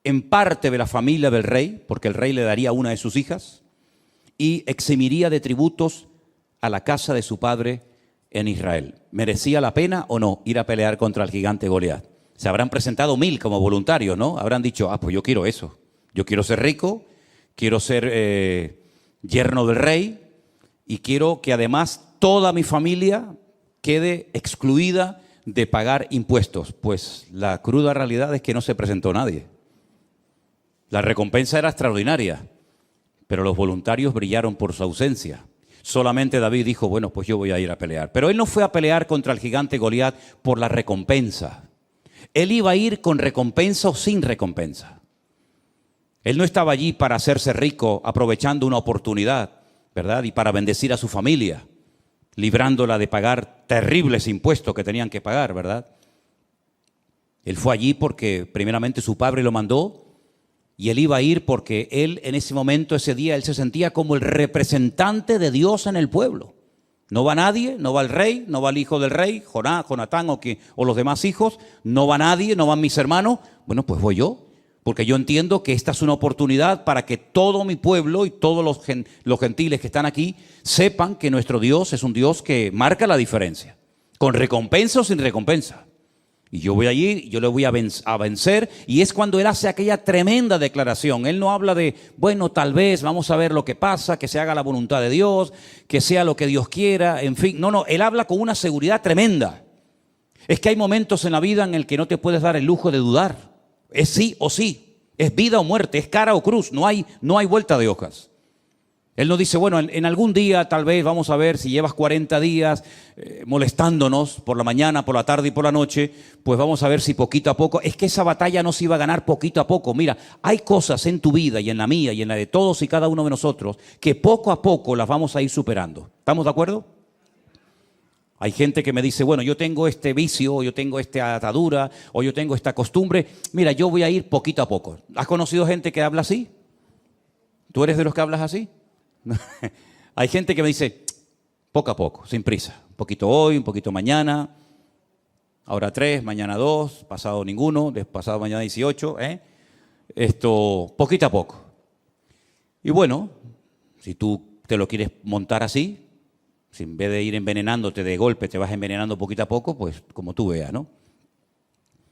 en parte de la familia del rey, porque el rey le daría una de sus hijas, y eximiría de tributos a la casa de su padre en Israel. ¿Merecía la pena o no ir a pelear contra el gigante Goliat? Se habrán presentado 1000 como voluntarios, ¿no? Habrán dicho, pues yo quiero eso. Yo quiero ser rico, quiero ser yerno del rey y quiero que además toda mi familia quede excluida de pagar impuestos. Pues la cruda realidad es que no se presentó nadie. La recompensa era extraordinaria, pero los voluntarios brillaron por su ausencia. Solamente David dijo, bueno, pues yo voy a ir a pelear. Pero él no fue a pelear contra el gigante Goliat por la recompensa. Él iba a ir con recompensa o sin recompensa. Él no estaba allí para hacerse rico aprovechando una oportunidad, ¿verdad? Y para bendecir a su familia, librándola de pagar terribles impuestos que tenían que pagar, ¿verdad? Él fue allí porque primeramente su padre lo mandó y él iba a ir porque él en ese momento, ese día, él se sentía como el representante de Dios en el pueblo. No va nadie, no va el rey, no va el hijo del rey, Jonatán o los demás hijos, no va nadie, no van mis hermanos. Bueno, pues voy yo, porque yo entiendo que esta es una oportunidad para que todo mi pueblo y todos los gentiles que están aquí sepan que nuestro Dios es un Dios que marca la diferencia, con recompensa o sin recompensa. Y yo voy allí, yo le voy a vencer, y es cuando él hace aquella tremenda declaración. Él no habla de, bueno, tal vez, vamos a ver lo que pasa, que se haga la voluntad de Dios, que sea lo que Dios quiera, en fin. No, él habla con una seguridad tremenda. Es que hay momentos en la vida en el que no te puedes dar el lujo de dudar. Es sí o sí, es vida o muerte, es cara o cruz, no hay vuelta de hojas. Él nos dice, bueno, en algún día tal vez vamos a ver si llevas 40 días molestándonos por la mañana, por la tarde y por la noche, pues vamos a ver si poquito a poco, es que esa batalla no se iba a ganar poquito a poco. Mira, hay cosas en tu vida y en la mía y en la de todos y cada uno de nosotros que poco a poco las vamos a ir superando. ¿Estamos de acuerdo? Hay gente que me dice, bueno, yo tengo este vicio, o yo tengo esta atadura, o yo tengo esta costumbre. Mira, yo voy a ir poquito a poco. ¿Has conocido gente que habla así? ¿Tú eres de los que hablas así? Hay gente que me dice, poco a poco, sin prisa. Un poquito hoy, un poquito mañana. Ahora 3, mañana 2, pasado ninguno, pasado mañana 18. Poquito a poco. Y bueno, si tú te lo quieres montar así, si en vez de ir envenenándote de golpe te vas envenenando poquito a poco, pues como tú veas, ¿no?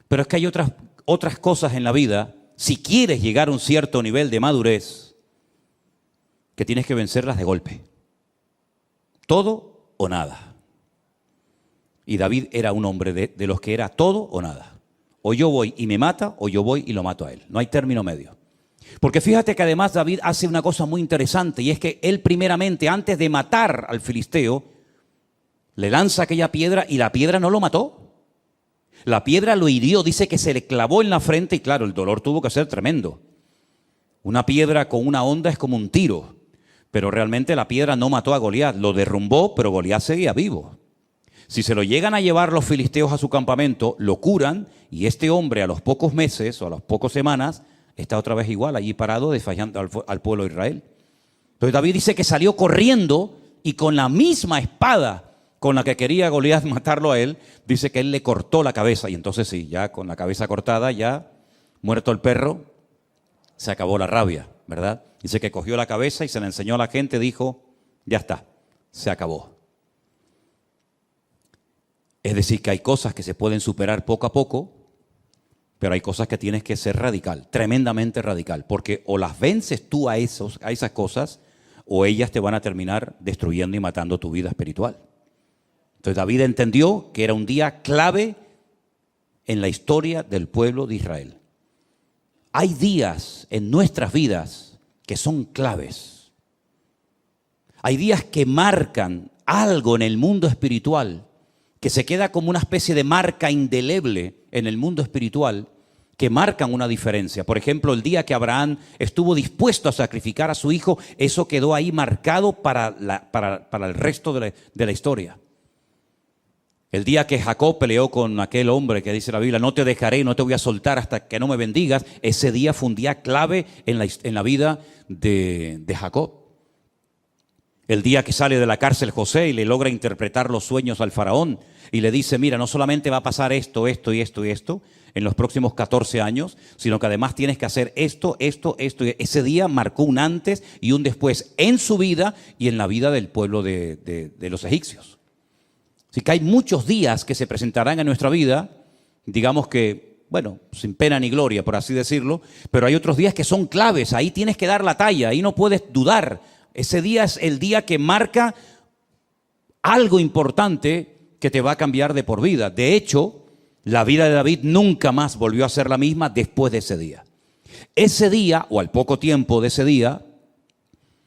Pero es que hay otras cosas en la vida, si quieres llegar a un cierto nivel de madurez, que tienes que vencerlas de golpe. Todo o nada. Y David era un hombre de los que era todo o nada. O yo voy y me mata, o yo voy y lo mato a él. No hay término medio. Porque fíjate que además David hace una cosa muy interesante, y es que él primeramente, antes de matar al filisteo, le lanza aquella piedra y la piedra no lo mató. La piedra lo hirió, dice que se le clavó en la frente y claro, el dolor tuvo que ser tremendo. Una piedra con una honda es como un tiro, pero realmente la piedra no mató a Goliat, lo derrumbó, pero Goliat seguía vivo. Si se lo llegan a llevar los filisteos a su campamento, lo curan y este hombre a los pocos meses o a las pocas semanas está otra vez igual, allí parado, desfallando al pueblo de Israel. Entonces David dice que salió corriendo y con la misma espada con la que quería Goliat matarlo a él, dice que él le cortó la cabeza. Y entonces sí, ya con la cabeza cortada, ya muerto el perro, se acabó la rabia, ¿verdad? Dice que cogió la cabeza y se la enseñó a la gente, dijo, ya está, se acabó. Es decir, que hay cosas que se pueden superar poco a poco, pero hay cosas que tienes que ser radical, tremendamente radical, porque o las vences tú a esas cosas, o ellas te van a terminar destruyendo y matando tu vida espiritual. Entonces David entendió que era un día clave en la historia del pueblo de Israel. Hay días en nuestras vidas que son claves. Hay días que marcan algo en el mundo espiritual, que se queda como una especie de marca indeleble en el mundo espiritual, que marcan una diferencia. Por ejemplo, el día que Abraham estuvo dispuesto a sacrificar a su hijo, eso quedó ahí marcado para el resto de la historia. El día que Jacob peleó con aquel hombre que dice la Biblia, no te dejaré, no te voy a soltar hasta que no me bendigas, ese día fue un día clave en la vida de Jacob. El día que sale de la cárcel José y le logra interpretar los sueños al faraón y le dice, mira, no solamente va a pasar esto, esto y esto y esto en los próximos 14 años, sino que además tienes que hacer esto, esto, esto. Ese día marcó un antes y un después en su vida y en la vida del pueblo de los egipcios. Así que hay muchos días que se presentarán en nuestra vida, digamos que, bueno, sin pena ni gloria, por así decirlo, pero hay otros días que son claves, ahí tienes que dar la talla, ahí no puedes dudar. Ese día es el día que marca algo importante que te va a cambiar de por vida. De hecho, la vida de David nunca más volvió a ser la misma después de ese día. Ese día, o al poco tiempo de ese día,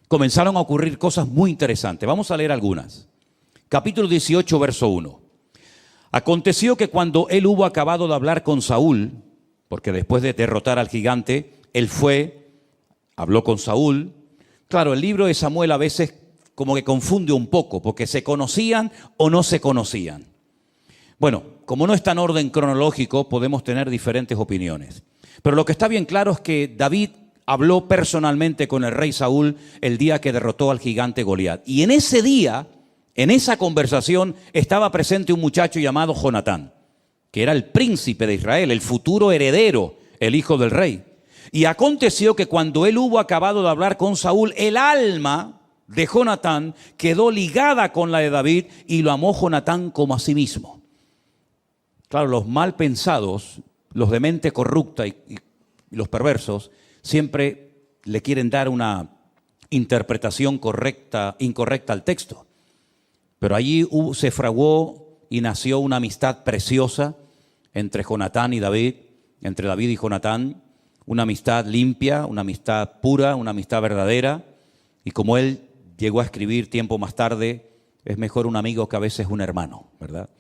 comenzaron a ocurrir cosas muy interesantes. Vamos a leer algunas. Capítulo 18, verso 1. Aconteció que cuando él hubo acabado de hablar con Saúl, porque después de derrotar al gigante, él fue, habló con Saúl. Claro, el libro de Samuel a veces como que confunde un poco, porque se conocían o no se conocían. Bueno, como no está en orden cronológico, podemos tener diferentes opiniones. Pero lo que está bien claro es que David habló personalmente con el rey Saúl el día que derrotó al gigante Goliat. Y en ese día, en esa conversación, estaba presente un muchacho llamado Jonatán, que era el príncipe de Israel, el futuro heredero, el hijo del rey. Y aconteció que cuando él hubo acabado de hablar con Saúl, el alma de Jonatán quedó ligada con la de David y lo amó Jonatán como a sí mismo. Claro, los mal pensados, los de mente corrupta y los perversos, siempre le quieren dar una interpretación incorrecta al texto. Pero allí se fraguó y nació una amistad preciosa entre Jonatán y David, entre David y Jonatán, una amistad limpia, una amistad pura, una amistad verdadera. Y como él llegó a escribir tiempo más tarde, es mejor un amigo que a veces un hermano, ¿verdad?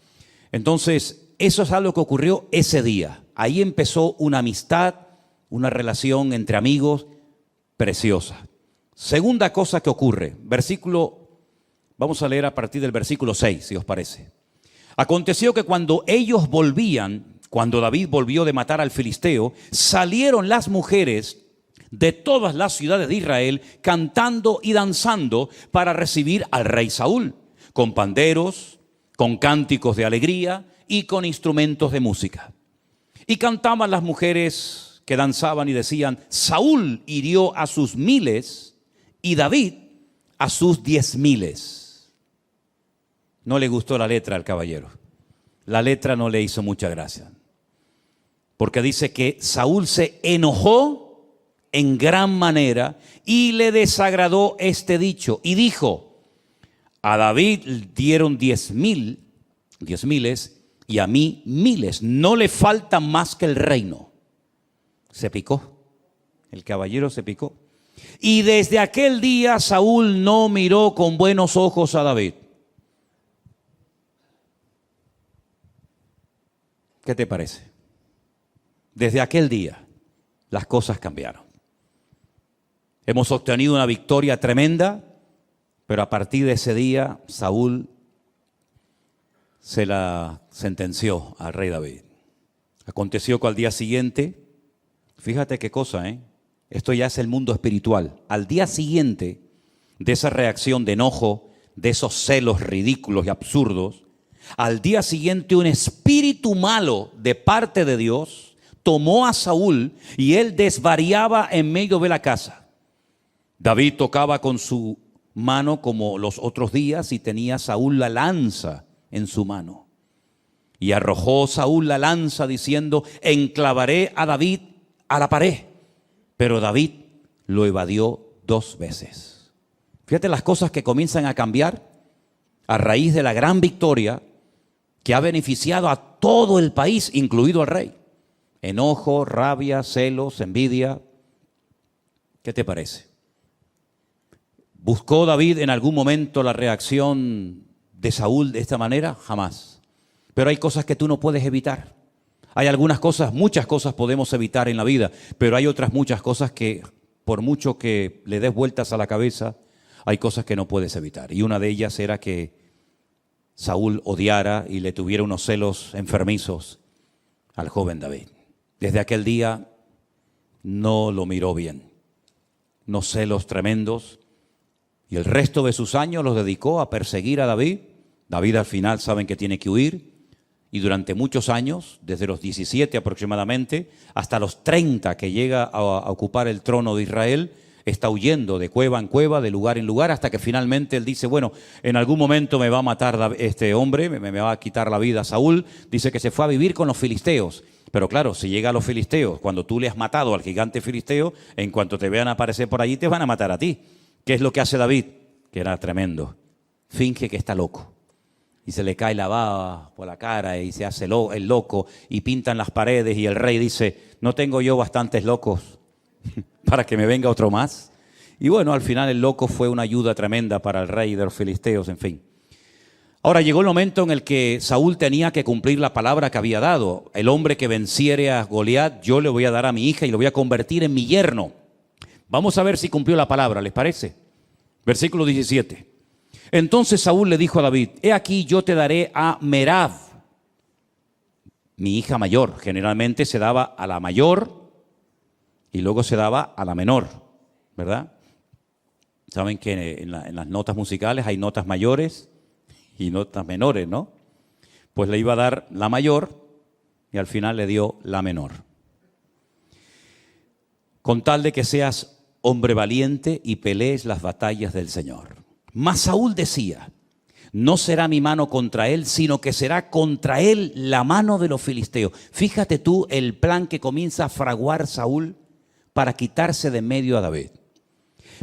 Entonces, eso es algo que ocurrió ese día. Ahí empezó una amistad, una relación entre amigos preciosa. Segunda cosa que ocurre, vamos a leer a partir del versículo 6, si os parece. Aconteció que cuando ellos volvían, cuando David volvió de matar al filisteo, salieron las mujeres de todas las ciudades de Israel cantando y danzando para recibir al rey Saúl, con panderos, con cánticos de alegría y con instrumentos de música. Y cantaban las mujeres que danzaban y decían, Saúl hirió a sus 1000 y David a sus 10,000. No le gustó la letra al caballero. La letra no le hizo mucha gracia. Porque dice que Saúl se enojó en gran manera y le desagradó este dicho. Y dijo, a David dieron 10,000 y a mí miles. No le falta más que el reino. Se picó. El caballero se picó. Y desde aquel día Saúl no miró con buenos ojos a David. ¿Qué te parece? Desde aquel día las cosas cambiaron. Hemos obtenido una victoria tremenda, pero a partir de ese día Saúl se la sentenció al rey David. Aconteció que al día siguiente, fíjate qué cosa, esto ya es el mundo espiritual. Al día siguiente de esa reacción de enojo, de esos celos ridículos y absurdos, al día siguiente un espíritu malo de parte de Dios tomó a Saúl y él desvariaba en medio de la casa. David tocaba con su mano como los otros días y tenía Saúl la lanza en su mano. Y arrojó Saúl la lanza diciendo: enclavaré a David a la pared. Pero David lo evadió 2 veces. Fíjate las cosas que comienzan a cambiar a raíz de la gran victoria que ha beneficiado a todo el país, incluido al rey. Enojo, rabia, celos, envidia. ¿Qué te parece? ¿Buscó David en algún momento la reacción de Saúl de esta manera? Jamás. Pero hay cosas que tú no puedes evitar. Hay algunas cosas, muchas cosas podemos evitar en la vida, pero hay otras muchas cosas que, por mucho que le des vueltas a la cabeza, hay cosas que no puedes evitar. Y una de ellas era que Saúl odiara y le tuviera unos celos enfermizos al joven David. Desde aquel día no lo miró bien. Unos celos tremendos. Y el resto de sus años los dedicó a perseguir a David. David al final saben que tiene que huir. Y durante muchos años, desde los 17 aproximadamente, hasta los 30 que llega a ocupar el trono de Israel, está huyendo de cueva en cueva, de lugar en lugar, hasta que finalmente él dice: bueno, en algún momento me va a matar este hombre, me va a quitar la vida a Saúl. Dice que se fue a vivir con los filisteos. Pero claro, si llega a los filisteos, cuando tú le has matado al gigante filisteo, en cuanto te vean aparecer por allí, te van a matar a ti. ¿Qué es lo que hace David? Que era tremendo. Finge que está loco. Y se le cae la baba por la cara y se hace el loco y pintan las paredes y el rey dice: ¿no tengo yo bastantes locos para que me venga otro más? Y bueno, al final el loco fue una ayuda tremenda para el rey de los filisteos, en fin. Ahora llegó el momento en el que Saúl tenía que cumplir la palabra que había dado. El hombre que venciere a Goliat, yo le voy a dar a mi hija y lo voy a convertir en mi yerno. Vamos a ver si cumplió la palabra, ¿les parece? Versículo 17. Entonces Saúl le dijo a David: he aquí yo te daré a Merab, mi hija mayor. Generalmente se daba a la mayor y luego se daba a la menor, ¿verdad? Saben que en las notas musicales hay notas mayores y notas menores, ¿no? Pues le iba a dar la mayor y al final le dio la menor. Con tal de que seas hombre valiente y pelees las batallas del Señor. Mas Saúl decía: no será mi mano contra él, sino que será contra él la mano de los filisteos. Fíjate tú el plan que comienza a fraguar Saúl para quitarse de medio a David.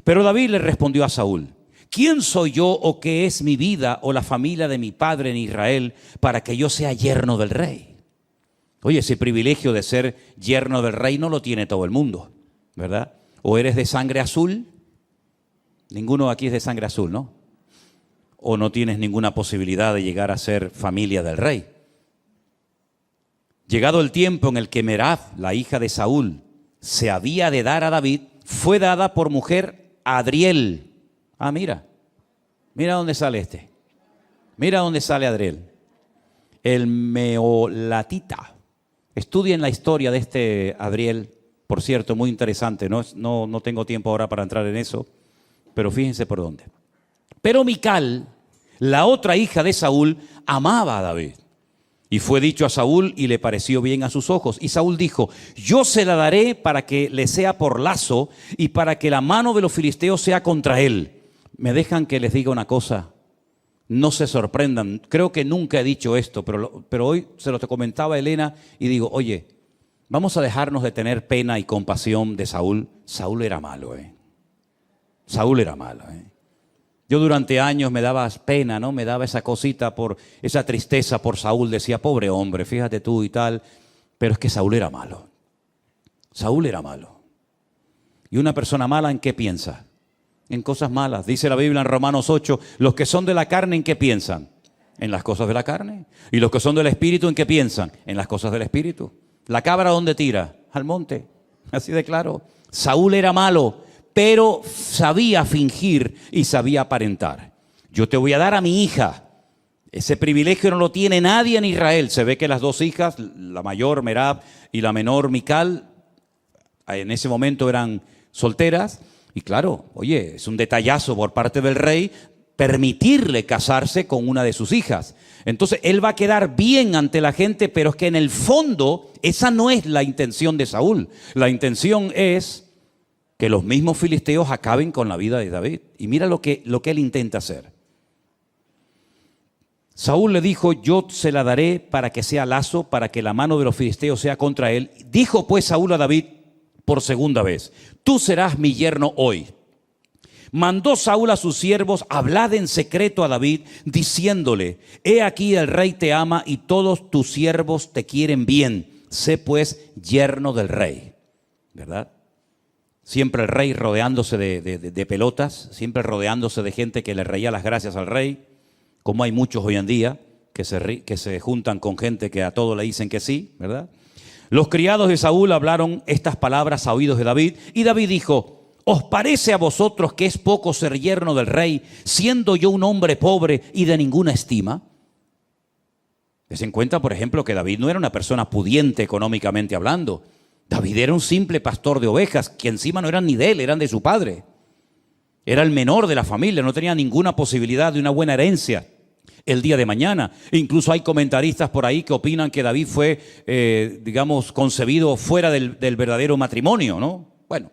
Pero David le respondió a Saúl: ¿quién soy yo o qué es mi vida o la familia de mi padre en Israel para que yo sea yerno del rey? Oye, ese privilegio de ser yerno del rey no lo tiene todo el mundo, ¿verdad? ¿O eres de sangre azul? Ninguno aquí es de sangre azul, ¿no? ¿O no tienes ninguna posibilidad de llegar a ser familia del rey? Llegado el tiempo en el que Merab, la hija de Saúl, se había de dar a David, fue dada por mujer a Adriel. Ah, mira dónde sale este. Mira dónde sale Adriel. El meolatita. Estudien la historia de este Adriel. Por cierto, muy interesante. No tengo tiempo ahora para entrar en eso, pero fíjense por dónde. Pero Mical, la otra hija de Saúl, amaba a David. Y fue dicho a Saúl y le pareció bien a sus ojos. Y Saúl dijo: yo se la daré para que le sea por lazo y para que la mano de los filisteos sea contra él. Me dejan que les diga una cosa. No se sorprendan. Creo que nunca he dicho esto, pero hoy se lo comentaba a Elena y digo: oye, vamos a dejarnos de tener pena y compasión de Saúl. Saúl era malo, Saúl era malo, Yo durante años me daba pena, ¿no? Me daba esa cosita, por esa tristeza por Saúl. Decía, pobre hombre, fíjate tú y tal. Pero es que Saúl era malo. Saúl era malo. ¿Y una persona mala en qué piensa? En cosas malas. Dice la Biblia en Romanos 8, los que son de la carne, ¿en qué piensan? En las cosas de la carne. Y los que son del espíritu, ¿en qué piensan? En las cosas del espíritu. La cabra, ¿dónde tira? Al monte. Así de claro. Saúl era malo, pero sabía fingir y sabía aparentar. Yo te voy a dar a mi hija. Ese privilegio no lo tiene nadie en Israel. Se ve que las dos hijas, la mayor Merab y la menor Mical, en ese momento eran solteras. Y claro, oye, es un detallazo por parte del rey permitirle casarse con una de sus hijas. Entonces él va a quedar bien ante la gente, pero es que en el fondo esa no es la intención de Saúl. La intención es que los mismos filisteos acaben con la vida de David. Y mira lo que él intenta hacer. Saúl le dijo, yo se la daré para que sea lazo, para que la mano de los filisteos sea contra él. Dijo pues Saúl a David por segunda vez, tú serás mi yerno hoy. Mandó Saúl a sus siervos, hablad en secreto a David, diciéndole, he aquí el rey te ama y todos tus siervos te quieren bien. Sé pues yerno del rey. ¿Verdad? Siempre el rey rodeándose de pelotas, siempre rodeándose de gente que le reía las gracias al rey, como hay muchos hoy en día que se juntan con gente que a todo le dicen que sí, ¿verdad? Los criados de Saúl hablaron estas palabras a oídos de David, y David dijo, ¿os parece a vosotros que es poco ser yerno del rey, siendo yo un hombre pobre y de ninguna estima? Des en cuenta, por ejemplo, que David no era una persona pudiente económicamente hablando. David era un simple pastor de ovejas, que encima no eran ni de él, eran de su padre. Era el menor de la familia, no tenía ninguna posibilidad de una buena herencia el día de mañana. Incluso hay comentaristas por ahí que opinan que David fue, concebido fuera del verdadero matrimonio, ¿no? Bueno,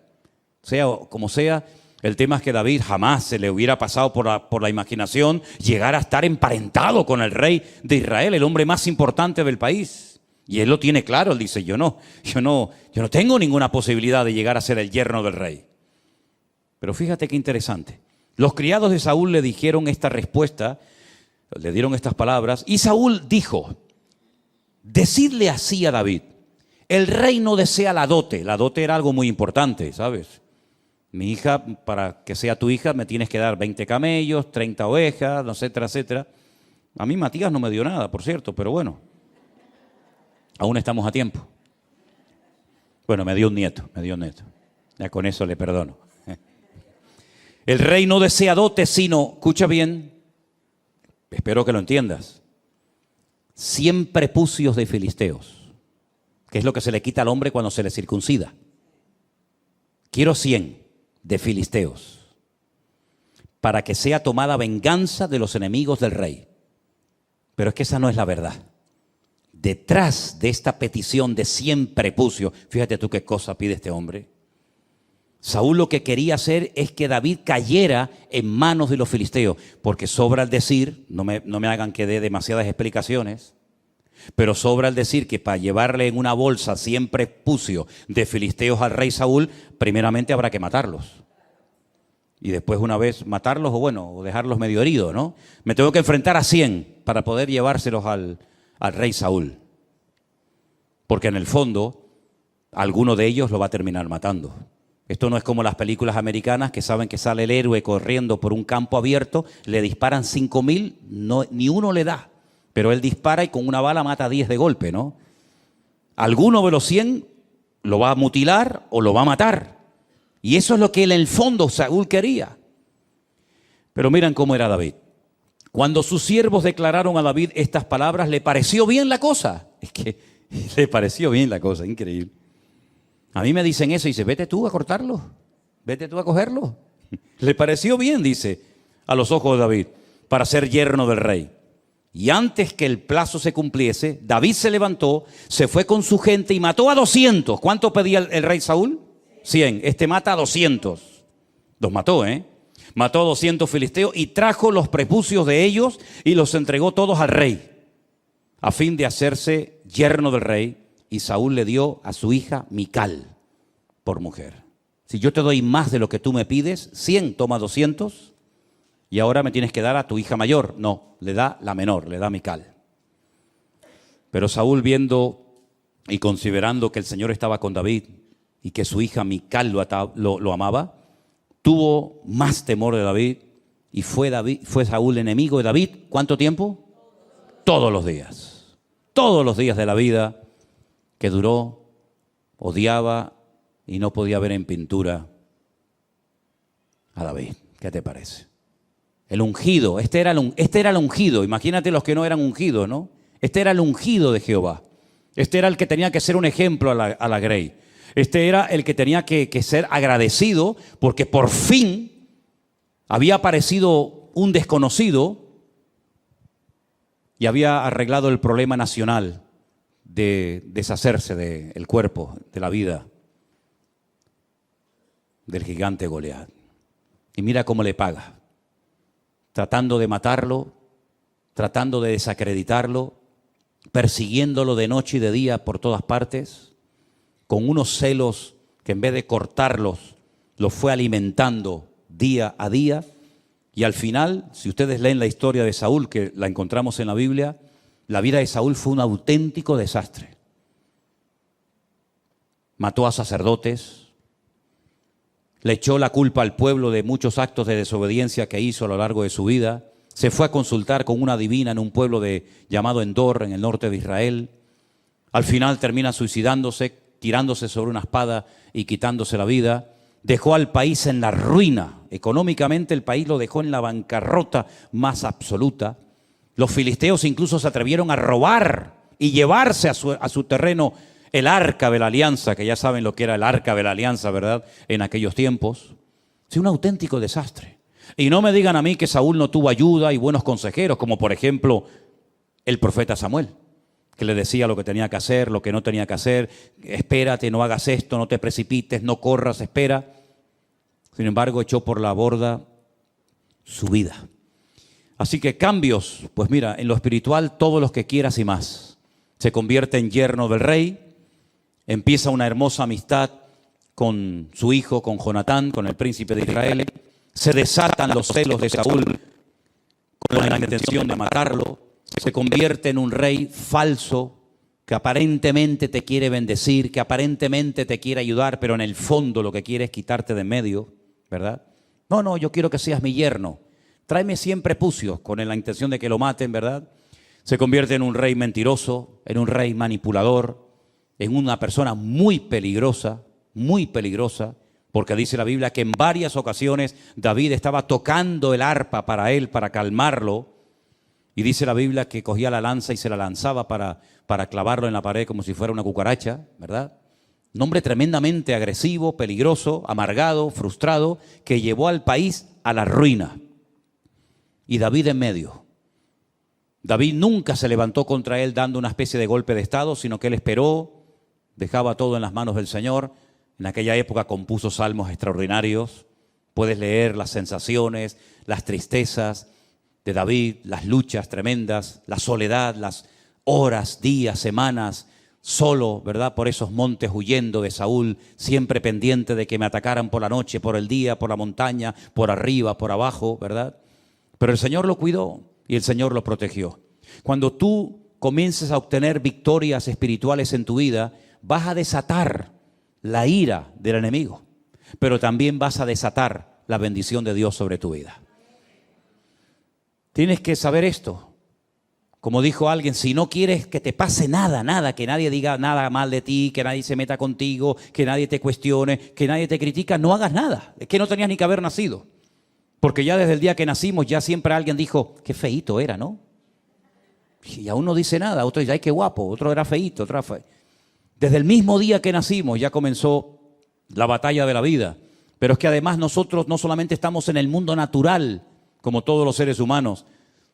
sea como sea, el tema es que David jamás se le hubiera pasado por la imaginación llegar a estar emparentado con el rey de Israel, el hombre más importante del país. Y él lo tiene claro, él dice, yo no tengo ninguna posibilidad de llegar a ser el yerno del rey. Pero fíjate qué interesante. Los criados de Saúl le dijeron esta respuesta, le dieron estas palabras, y Saúl dijo, decidle así a David, el rey no desea la dote. La dote era algo muy importante, ¿sabes? Mi hija, para que sea tu hija, me tienes que dar 20 camellos, 30 ovejas, etcétera, etcétera. A mí Matías no me dio nada, por cierto, pero bueno, aún estamos a tiempo. Bueno, me dio un nieto. Ya con eso le perdono. El rey no desea dote, sino, escucha bien, espero que lo entiendas, 100 prepucios de filisteos, que es lo que se le quita al hombre cuando se le circuncida. Quiero 100 de filisteos, para que sea tomada venganza de los enemigos del rey. Pero es que esa no es la verdad. Detrás de esta petición de 100 prepucios, fíjate tú qué cosa pide este hombre. Saúl lo que quería hacer es que David cayera en manos de los filisteos, porque sobra el decir, no me hagan que dé demasiadas explicaciones, pero sobra el decir que para llevarle en una bolsa 100 prepucios de filisteos al rey Saúl, primeramente habrá que matarlos. Y después una vez matarlos o dejarlos medio heridos, ¿no? Me tengo que enfrentar a 100 para poder llevárselos al rey Saúl. Porque en el fondo, alguno de ellos lo va a terminar matando. Esto no es como las películas americanas que saben que sale el héroe corriendo por un campo abierto, le disparan 5.000, ni uno le da. Pero él dispara y con una bala mata a 10 de golpe, ¿no? Alguno de los 100 lo va a mutilar o lo va a matar. Y eso es lo que en el fondo Saúl quería. Pero miren cómo era David. Cuando sus siervos declararon a David estas palabras, le pareció bien la cosa. Es que le pareció bien la cosa, increíble. A mí me dicen eso y dice, vete tú a cortarlo, vete tú a cogerlo. Le pareció bien, dice, a los ojos de David, para ser yerno del rey. Y antes que el plazo se cumpliese, David se levantó, se fue con su gente y mató a 200. ¿Cuánto pedía el rey Saúl? 100. Este mata a 200. Los mató, Mató a 200 filisteos y trajo los prepucios de ellos y los entregó todos al rey, a fin de hacerse yerno del rey. Y Saúl le dio a su hija Mical por mujer. Si yo te doy más de lo que tú me pides, 100, toma 200. y ahora me tienes que dar a tu hija mayor. No, le da la menor, le da a Mical. Pero Saúl, viendo y considerando que el Señor estaba con David y que su hija Mical lo amaba, tuvo más temor de David y fue Saúl enemigo de David. ¿Cuánto tiempo? Todos los días. Todos los días de la vida que duró, odiaba y no podía ver en pintura a David. ¿Qué te parece? El ungido, este era el ungido. Imagínate los que no eran ungidos, ¿no? Este era el ungido de Jehová. Este era el que tenía que ser un ejemplo a la grey. Este era el que tenía que ser agradecido porque por fin había aparecido un desconocido y había arreglado el problema nacional de deshacerse del cuerpo, de la vida del gigante Goliat. Y mira cómo le paga, tratando de matarlo, tratando de desacreditarlo, persiguiéndolo de noche y de día por todas partes, con unos celos que en vez de cortarlos, los fue alimentando día a día. Y al final, si ustedes leen la historia de Saúl, que la encontramos en la Biblia, la vida de Saúl fue un auténtico desastre. Mató a sacerdotes, le echó la culpa al pueblo de muchos actos de desobediencia que hizo a lo largo de su vida. Se fue a consultar con una divina en un pueblo llamado Endor, en el norte de Israel. Al final termina suicidándose, tirándose sobre una espada y quitándose la vida. Dejó al país en la ruina. Económicamente el país lo dejó en la bancarrota más absoluta. Los filisteos incluso se atrevieron a robar y llevarse a su terreno el arca de la alianza, que ya saben lo que era el arca de la alianza, ¿verdad? En aquellos tiempos. Sí, un auténtico desastre. Y no me digan a mí que Saúl no tuvo ayuda y buenos consejeros, como por ejemplo el profeta Samuel, que le decía lo que tenía que hacer, lo que no tenía que hacer. Espérate, no hagas esto, no te precipites, no corras, espera. Sin embargo, echó por la borda su vida. Así que cambios, pues mira, en lo espiritual todos los que quieras y más. Se convierte en yerno del rey, empieza una hermosa amistad con su hijo, con Jonatán, con el príncipe de Israel. Se desatan los celos de Saúl con la intención de matarlo. Se convierte en un rey falso que aparentemente te quiere bendecir, que aparentemente te quiere ayudar, pero en el fondo lo que quiere es quitarte de en medio, ¿verdad? No, yo quiero que seas mi yerno. Tráeme siempre pucios con la intención de que lo maten, ¿verdad? Se convierte en un rey mentiroso, en un rey manipulador, en una persona muy peligrosa, porque dice la Biblia que en varias ocasiones David estaba tocando el arpa para él, para calmarlo, y dice la Biblia que cogía la lanza y se la lanzaba para clavarlo en la pared como si fuera una cucaracha, ¿verdad? Un hombre tremendamente agresivo, peligroso, amargado, frustrado, que llevó al país a la ruina. Y David en medio. David nunca se levantó contra él dando una especie de golpe de estado, sino que él esperó, dejaba todo en las manos del Señor. En aquella época compuso salmos extraordinarios. Puedes leer las sensaciones, las tristezas de David, las luchas tremendas, la soledad, las horas, días, semanas, solo, ¿verdad? Por esos montes huyendo de Saúl, siempre pendiente de que me atacaran por la noche, por el día, por la montaña, por arriba, por abajo, ¿verdad? Pero el Señor lo cuidó y el Señor lo protegió. Cuando tú comiences a obtener victorias espirituales en tu vida, vas a desatar la ira del enemigo, pero también vas a desatar la bendición de Dios sobre tu vida. Tienes que saber esto. Como dijo alguien, si no quieres que te pase nada, que nadie diga nada mal de ti, que nadie se meta contigo, que nadie te cuestione, que nadie te critica, no hagas nada. Es que no tenías ni que haber nacido. Porque ya desde el día que nacimos, ya siempre alguien dijo, qué feíto era, ¿no? Y aún no dice nada, otro dice, ay, qué guapo, otro era feíto, otro era feo. Desde el mismo día que nacimos ya comenzó la batalla de la vida. Pero es que además nosotros no solamente estamos en el mundo natural, como todos los seres humanos,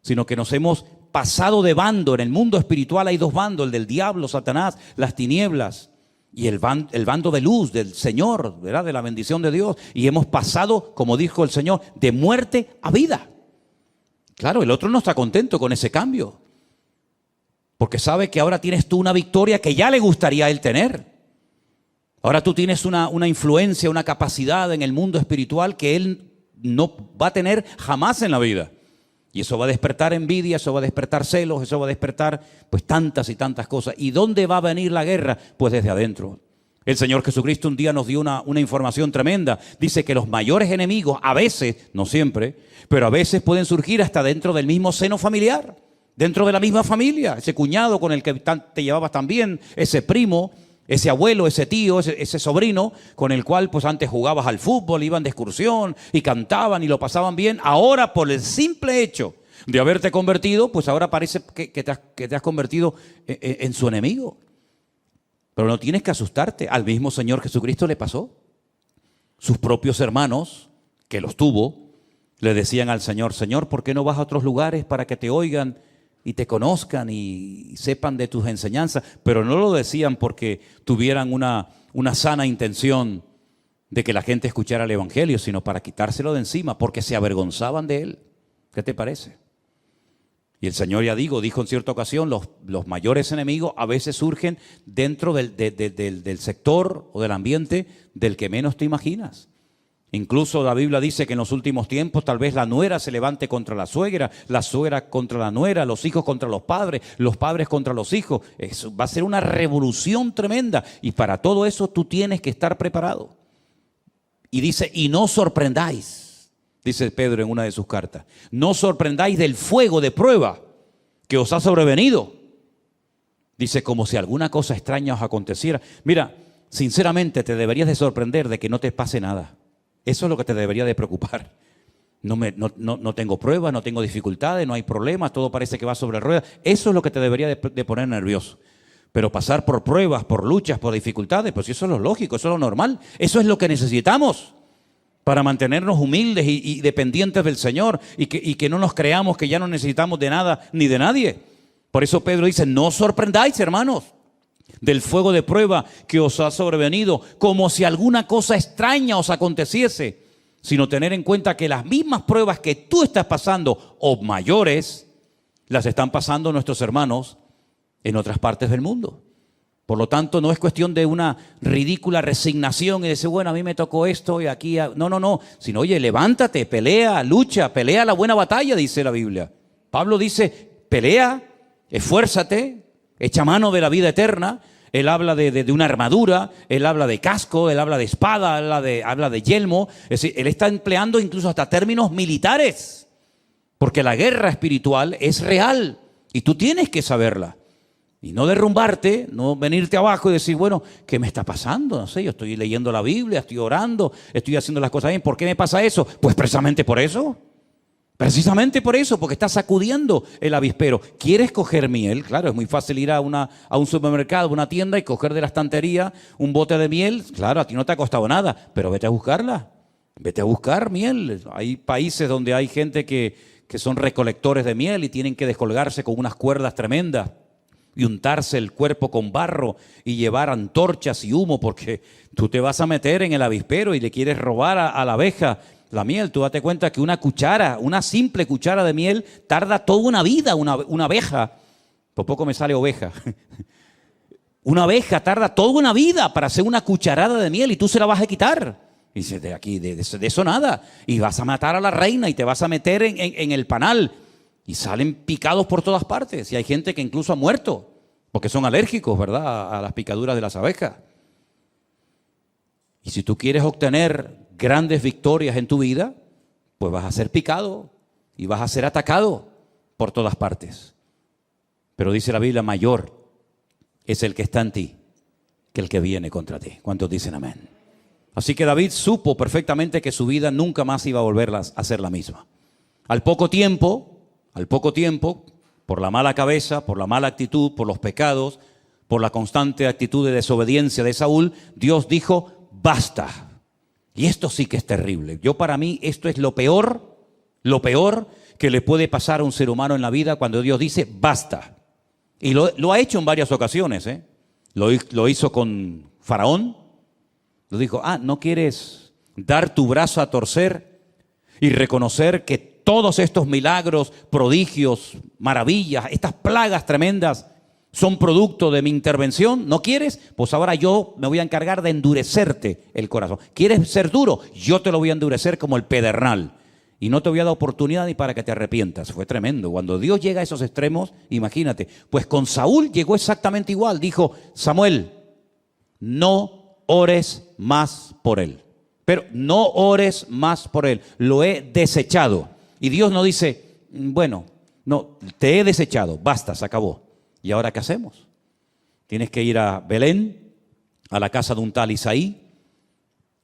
sino que nos hemos pasado de bando. En el mundo espiritual hay dos bandos, el del diablo, Satanás, las tinieblas, y el bando de luz, del Señor, ¿verdad? De la bendición de Dios. Y hemos pasado, como dijo el Señor, de muerte a vida. Claro, el otro no está contento con ese cambio, porque sabe que ahora tienes tú una victoria que ya le gustaría a él tener. Ahora tú tienes una influencia, una capacidad en el mundo espiritual que él no va a tener jamás en la vida. Y eso va a despertar envidia, eso va a despertar celos, eso va a despertar pues tantas y tantas cosas. ¿Y dónde va a venir la guerra? Pues desde adentro. El Señor Jesucristo un día nos dio una información tremenda. Dice que los mayores enemigos a veces, no siempre, pero a veces pueden surgir hasta dentro del mismo seno familiar, dentro de la misma familia. Ese cuñado con el que te llevabas tan bien, ese primo, ese abuelo, ese tío, ese sobrino con el cual pues antes jugabas al fútbol, iban de excursión y cantaban y lo pasaban bien. Ahora por el simple hecho de haberte convertido, pues ahora parece que te has convertido en su enemigo. Pero no tienes que asustarte. Al mismo Señor Jesucristo le pasó. Sus propios hermanos, que los tuvo, le decían al Señor: Señor, ¿por qué no vas a otros lugares para que te oigan y te conozcan y sepan de tus enseñanzas? Pero no lo decían porque tuvieran una sana intención de que la gente escuchara el Evangelio, sino para quitárselo de encima, porque se avergonzaban de él. ¿Qué te parece? Y el Señor, ya dijo en cierta ocasión, los mayores enemigos a veces surgen dentro del sector o del ambiente del que menos te imaginas. Incluso la Biblia dice que en los últimos tiempos tal vez la nuera se levante contra la suegra contra la nuera, los hijos contra los padres contra los hijos. Eso va a ser una revolución tremenda, y para todo eso tú tienes que estar preparado. Y dice: y no sorprendáis, dice Pedro en una de sus cartas, no sorprendáis del fuego de prueba que os ha sobrevenido. Dice, como si alguna cosa extraña os aconteciera. Mira, sinceramente te deberías de sorprender de que no te pase nada. Eso es lo que te debería de preocupar. No tengo pruebas, no tengo dificultades, no hay problemas, todo parece que va sobre ruedas. Eso es lo que te debería de poner nervioso. Pero pasar por pruebas, por luchas, por dificultades, pues eso es lo lógico, eso es lo normal. Eso es lo que necesitamos para mantenernos humildes y dependientes del Señor, y que no nos creamos que ya no necesitamos de nada ni de nadie. Por eso Pedro dice: no os sorprendáis, hermanos, del fuego de prueba que os ha sobrevenido, como si alguna cosa extraña os aconteciese, sino tener en cuenta que las mismas pruebas que tú estás pasando, o mayores, las están pasando nuestros hermanos en otras partes del mundo. Por lo tanto, no es cuestión de una ridícula resignación y decir: bueno, a mí me tocó esto y aquí. No. Sino, oye, levántate, pelea, lucha, pelea la buena batalla, dice la Biblia. Pablo dice: pelea, esfuérzate, echa mano de la vida eterna. Él habla de una armadura, él habla de casco, él habla de espada, habla de yelmo. Es decir, él está empleando incluso hasta términos militares, porque la guerra espiritual es real y tú tienes que saberla. Y no derrumbarte, no venirte abajo y decir: bueno, ¿qué me está pasando? No sé, yo estoy leyendo la Biblia, estoy orando, estoy haciendo las cosas bien. ¿Por qué me pasa eso? Pues precisamente por eso. Precisamente por eso, porque estás sacudiendo el avispero. ¿Quieres coger miel? Claro, es muy fácil ir a un supermercado, a una tienda y coger de la estantería un bote de miel. Claro, a ti no te ha costado nada, pero vete a buscarla. Vete a buscar miel. Hay países donde hay gente que son recolectores de miel y tienen que descolgarse con unas cuerdas tremendas y untarse el cuerpo con barro y llevar antorchas y humo, porque tú te vas a meter en el avispero y le quieres robar a la abeja la miel. Tú date cuenta que una simple cuchara de miel tarda toda una vida. Una abeja, por poco me sale oveja. Una abeja tarda toda una vida para hacer una cucharada de miel, y tú se la vas a quitar. Y dices: de aquí, de eso nada. Y vas a matar a la reina y te vas a meter en el panal. Y salen picados por todas partes. Y hay gente que incluso ha muerto porque son alérgicos, ¿verdad?, a las picaduras de las abejas. Y si tú quieres obtener grandes victorias en tu vida, pues vas a ser picado y vas a ser atacado por todas partes. Pero dice la Biblia: mayor es el que está en ti que el que viene contra ti. ¿Cuántos dicen amén? Así que David supo perfectamente que su vida nunca más iba a volver a ser la misma. Al poco tiempo, por la mala cabeza, por la mala actitud, por los pecados, por la constante actitud de desobediencia de Saúl, Dios dijo: basta. Y esto sí que es terrible. Para mí esto es lo peor que le puede pasar a un ser humano en la vida, cuando Dios dice basta. Y lo ha hecho en varias ocasiones, ¿eh? Lo hizo con Faraón. Lo dijo: ¿no quieres dar tu brazo a torcer y reconocer que todos estos milagros, prodigios, maravillas, estas plagas tremendas son producto de mi intervención. ¿No quieres? Pues ahora yo me voy a encargar de endurecerte el corazón. ¿Quieres ser duro? Yo te lo voy a endurecer como el pedernal. Y no te voy a dar oportunidad ni para que te arrepientas. Fue tremendo. Cuando Dios llega a esos extremos, imagínate. Pues con Saúl llegó exactamente igual. Dijo, Samuel, no ores más por él. Pero no ores más por él. Lo he desechado. Y Dios no dice, bueno, no, te he desechado. Basta, se acabó. ¿Y ahora qué hacemos? Tienes que ir a Belén, a la casa de un tal Isaí,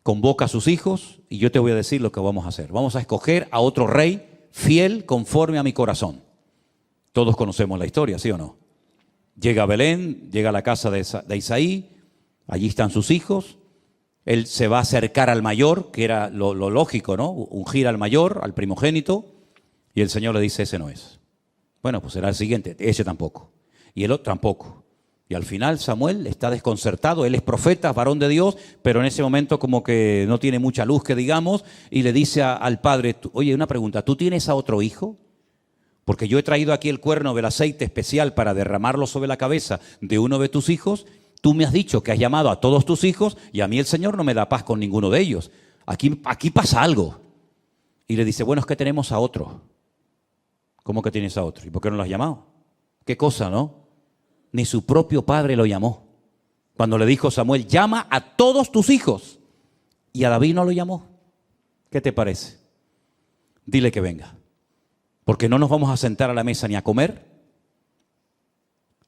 convoca a sus hijos y yo te voy a decir lo que vamos a hacer. Vamos a escoger a otro rey fiel conforme a mi corazón. Todos conocemos la historia, ¿sí o no? Llega a Belén, llega a la casa de Isaí, allí están sus hijos. Él se va a acercar al mayor, que era lo lógico, ¿no? Ungir al mayor, al primogénito, y el Señor le dice, ese no es. Bueno, pues será el siguiente, ese tampoco. Y el otro tampoco. Y al final Samuel está desconcertado, él es profeta, varón de Dios, pero en ese momento como que no tiene mucha luz que digamos, y le dice al padre, oye, una pregunta, ¿tú tienes a otro hijo? Porque yo he traído aquí el cuerno del aceite especial para derramarlo sobre la cabeza de uno de tus hijos. Tú me has dicho que has llamado a todos tus hijos y a mí el Señor no me da paz con ninguno de ellos. Aquí pasa algo. Y le dice, bueno, es que tenemos a otro. ¿Cómo que tienes a otro? ¿Y por qué no lo has llamado? ¿Qué cosa, no? Ni su propio padre lo llamó. Cuando le dijo Samuel, llama a todos tus hijos. Y a David no lo llamó. ¿Qué te parece? Dile que venga. Porque no nos vamos a sentar a la mesa ni a comer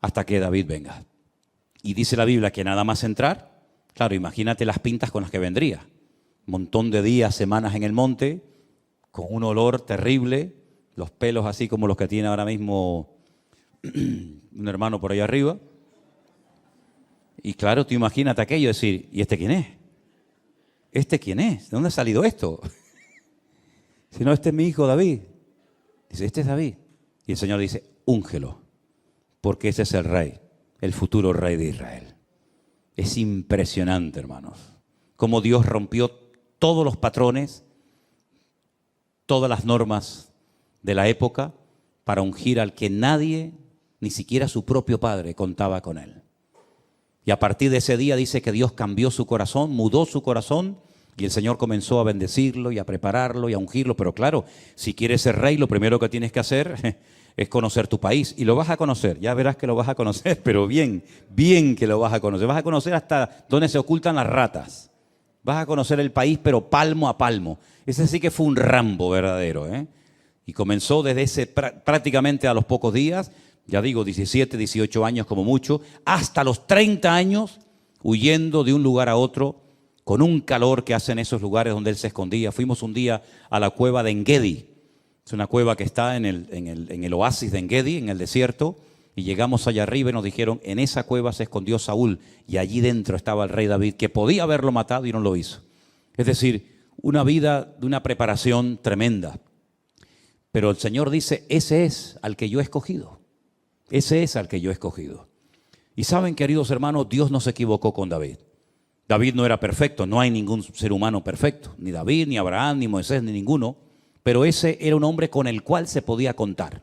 hasta que David venga. Y dice la Biblia que nada más entrar, claro, imagínate las pintas con las que vendría. Un montón de días, semanas en el monte, con un olor terrible, los pelos así como los que tiene ahora mismo un hermano por ahí arriba. Y claro, tú imagínate aquello, decir, ¿y este quién es? ¿Este quién es? ¿De dónde ha salido esto? Si no, este es mi hijo David. Dice, este es David. Y el Señor dice, úngelo, porque ese es el rey, el futuro rey de Israel. Es impresionante, hermanos, cómo Dios rompió todos los patrones, todas las normas de la época para ungir al que nadie, ni siquiera su propio padre, contaba con él. Y a partir de ese día dice que Dios cambió su corazón, mudó su corazón, y el Señor comenzó a bendecirlo y a prepararlo y a ungirlo. Pero claro, si quieres ser rey, lo primero que tienes que hacer es conocer tu país. Y lo vas a conocer, ya verás que lo vas a conocer, pero bien, bien que lo vas a conocer. Vas a conocer hasta dónde se ocultan las ratas. Vas a conocer el país, pero palmo a palmo. Ese sí que fue un Rambo verdadero, ¿eh? Y comenzó desde ese prácticamente a los pocos días, ya digo 17, 18 años como mucho, hasta los 30 años, huyendo de un lugar a otro, con un calor que hacen esos lugares donde él se escondía. Fuimos un día a la cueva de Engedi. Es una cueva que está en el oasis de Engedi, en el desierto, y llegamos allá arriba y nos dijeron, en esa cueva se escondió Saúl, y allí dentro estaba el rey David, que podía haberlo matado y no lo hizo. Es decir, una vida de una preparación tremenda. Pero el Señor dice, ese es al que yo he escogido. Ese es al que yo he escogido. Y saben, queridos hermanos, Dios no se equivocó con David. David no era perfecto, no hay ningún ser humano perfecto, ni David, ni Abraham, ni Moisés, ni ninguno, pero ese era un hombre con el cual se podía contar,